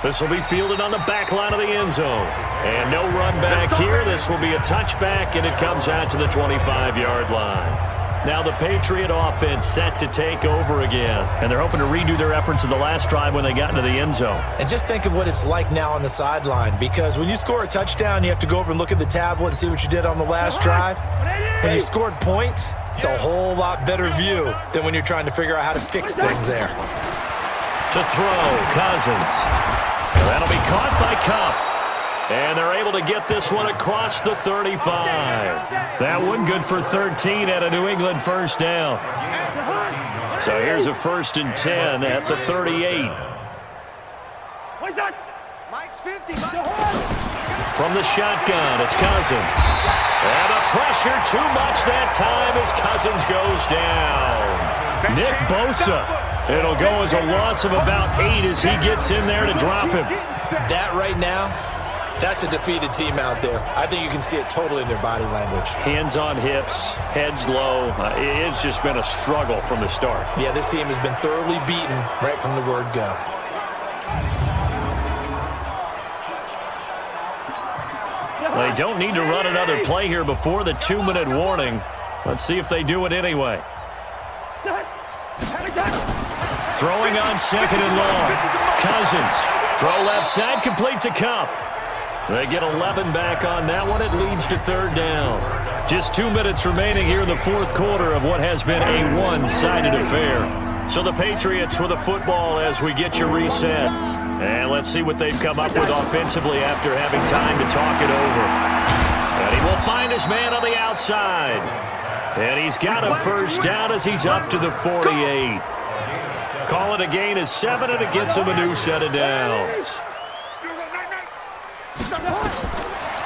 This will be fielded on the back line of the end zone. And no run back here. This will be a touchback, and it comes out to the 25-yard line. Now the Patriot offense set to take over again. And they're hoping to redo their efforts in the last drive when they got into the end zone. And just think of what it's like now on the sideline, because when you score a touchdown, you have to go over and look at the tablet and see what you did on the last drive. When you scored points, it's a whole lot better view than when you're trying to figure out how to fix things there. To throw, Cousins. And that'll be caught by Kupp. And they're able to get this one across the 35. That one good for 13 at a New England first down. So here's a 1st and 10 at the 38. Mike's 50. From the shotgun, it's Cousins. And the pressure too much that time as Cousins goes down. Nick Bosa. It'll go as a loss of about 8 as he gets in there to drop him. That right now, that's a defeated team out there. I think you can see it totally in their body language. Hands on hips, heads low. It's just been a struggle from the start. Yeah, this team has been thoroughly beaten right from the word go. They don't need to run another play here before the 2-minute warning. Let's see if they do it anyway. Throwing on 2nd and long. Cousins. Throw left side, complete to Kupp. They get 11 back on that one. It leads to 3rd down. Just 2 minutes remaining here in the 4th quarter of what has been a one-sided affair. So the Patriots with the football as we get you reset. And let's see what they've come up with offensively after having time to talk it over. And he will find his man on the outside. And he's got a 1st down as he's up to the 48. Call it a gain of 7, and it gets him a new set of downs.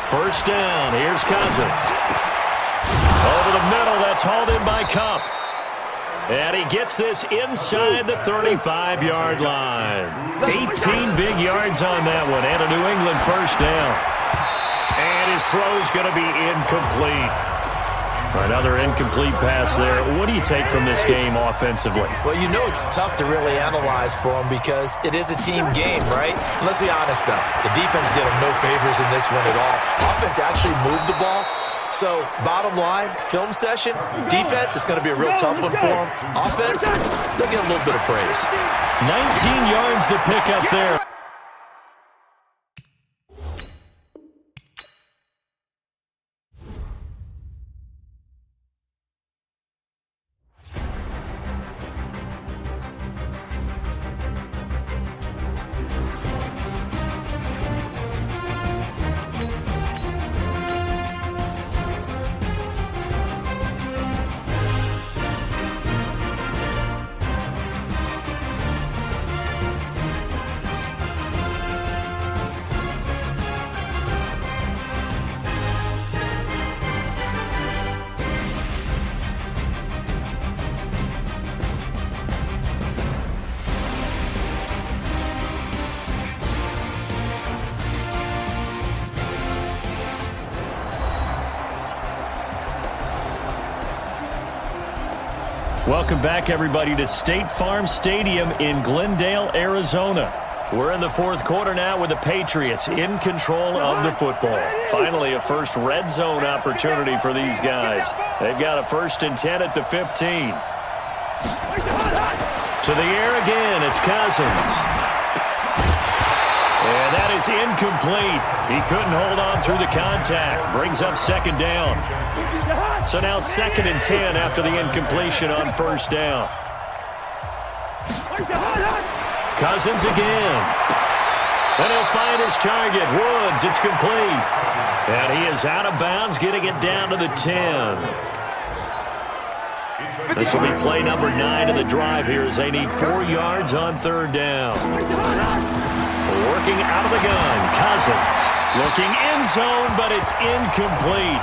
1st down. Here's Cousins. Over the middle. That's hauled in by Kupp. And he gets this inside the 35-yard line. 18 big yards on that one. And a New England 1st down. And his throw's going to be incomplete. Another incomplete pass there. What do you take from this game offensively? Well, you know it's tough to really analyze for them because it is a team game, right? Let's be honest, though. The defense did them no favors in this one at all. Offense actually moved the ball. So, bottom line, film session, defense is going to be a real tough one for them. Offense, they'll get a little bit of praise. 19 yards to pick up there. Welcome back, everybody, to State Farm Stadium in Glendale, Arizona. We're in the 4th quarter now with the Patriots in control of the football. Finally, a first red zone opportunity for these guys. They've got a 1st and 10 at the 15. To the air again, it's Cousins. And that is incomplete. He couldn't hold on through the contact. Brings up 2nd down. So now 2nd and 10 after the incompletion on 1st down. Cousins again. And he'll find his target. Woods, it's complete. And he is out of bounds, getting it down to the 10. This will be play number 9 of the drive here as they need 4 yards on 3rd down. Working out of the gun, Cousins. Looking end zone, but it's incomplete.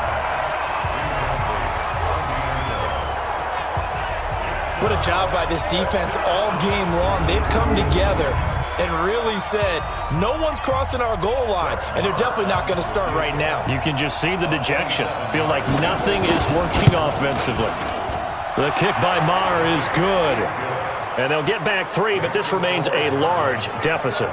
What a job by this defense all game long. They've come together and really said, no one's crossing our goal line, and they're definitely not going to start right now. You can just see the dejection. Feel like nothing is working offensively. The kick by Maher is good. And they'll get back 3, but this remains a large deficit.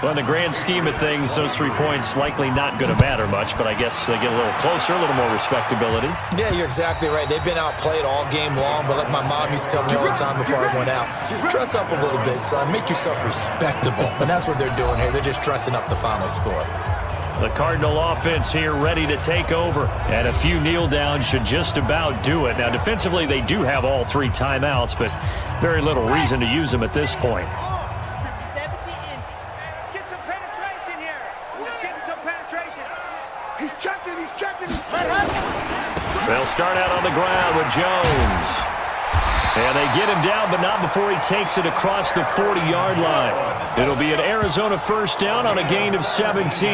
Well, in the grand scheme of things, those 3 points likely not going to matter much, but I guess they get a little closer, a little more respectability. Yeah, you're exactly right. They've been outplayed all game long, but like my mom used to tell me all the time before I went out, dress up a little bit, son. Make yourself respectable. And that's what they're doing here. They're just dressing up the final score. The Cardinal offense here ready to take over, and a few kneel downs should just about do it. Now, defensively, they do have all 3 timeouts, but very little reason to use them at this point. Get some penetration here. We're getting some penetration. He's checking. They'll start out on the ground with Jones. And they get him down, but not before he takes it across the 40-yard line. It'll be an Arizona first down on a gain of 17.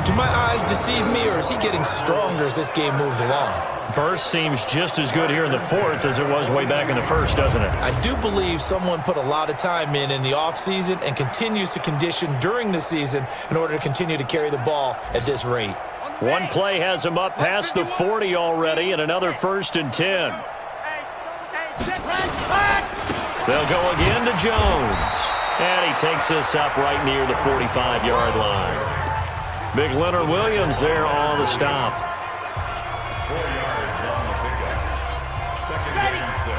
Do my eyes deceive me, or is he getting stronger as this game moves along? Burst seems just as good here in the fourth as it was way back in the first, doesn't it? I do believe someone put a lot of time in the offseason and continues to condition during the season in order to continue to carry the ball at this rate. One play has him up past the 40 already, and another 1st and 10. They'll go again to Jones. And he takes this up right near the 45-yard line. Big Leonard Williams there on the stop. 4 yards on the pickup. Second and 6.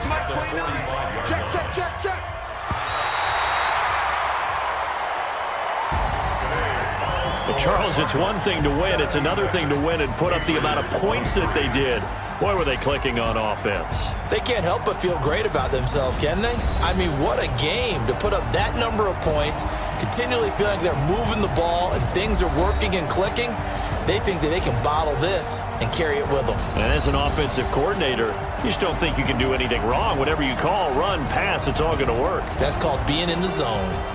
At the 45-yard line. Check. But Charles, it's one thing to win. It's another thing to win and put up the amount of points that they did. Boy, were they clicking on offense. They can't help but feel great about themselves, can they? I mean, what a game to put up that number of points, continually feeling like they're moving the ball and things are working and clicking. They think that they can bottle this and carry it with them. And as an offensive coordinator, you just don't think you can do anything wrong. Whatever you call, run, pass, it's all going to work. That's called being in the zone.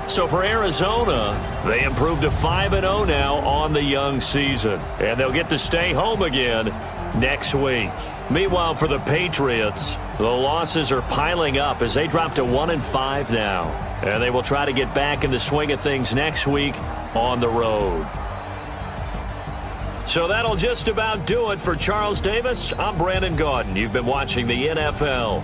So for Arizona, they improved to 5-0 now on the young season. And they'll get to stay home again next week. Meanwhile, for the Patriots, the losses are piling up as they drop to 1-5 now. And they will try to get back in the swing of things next week on the road. So that'll just about do it for Charles Davis. I'm Brandon Gaudin. You've been watching the NFL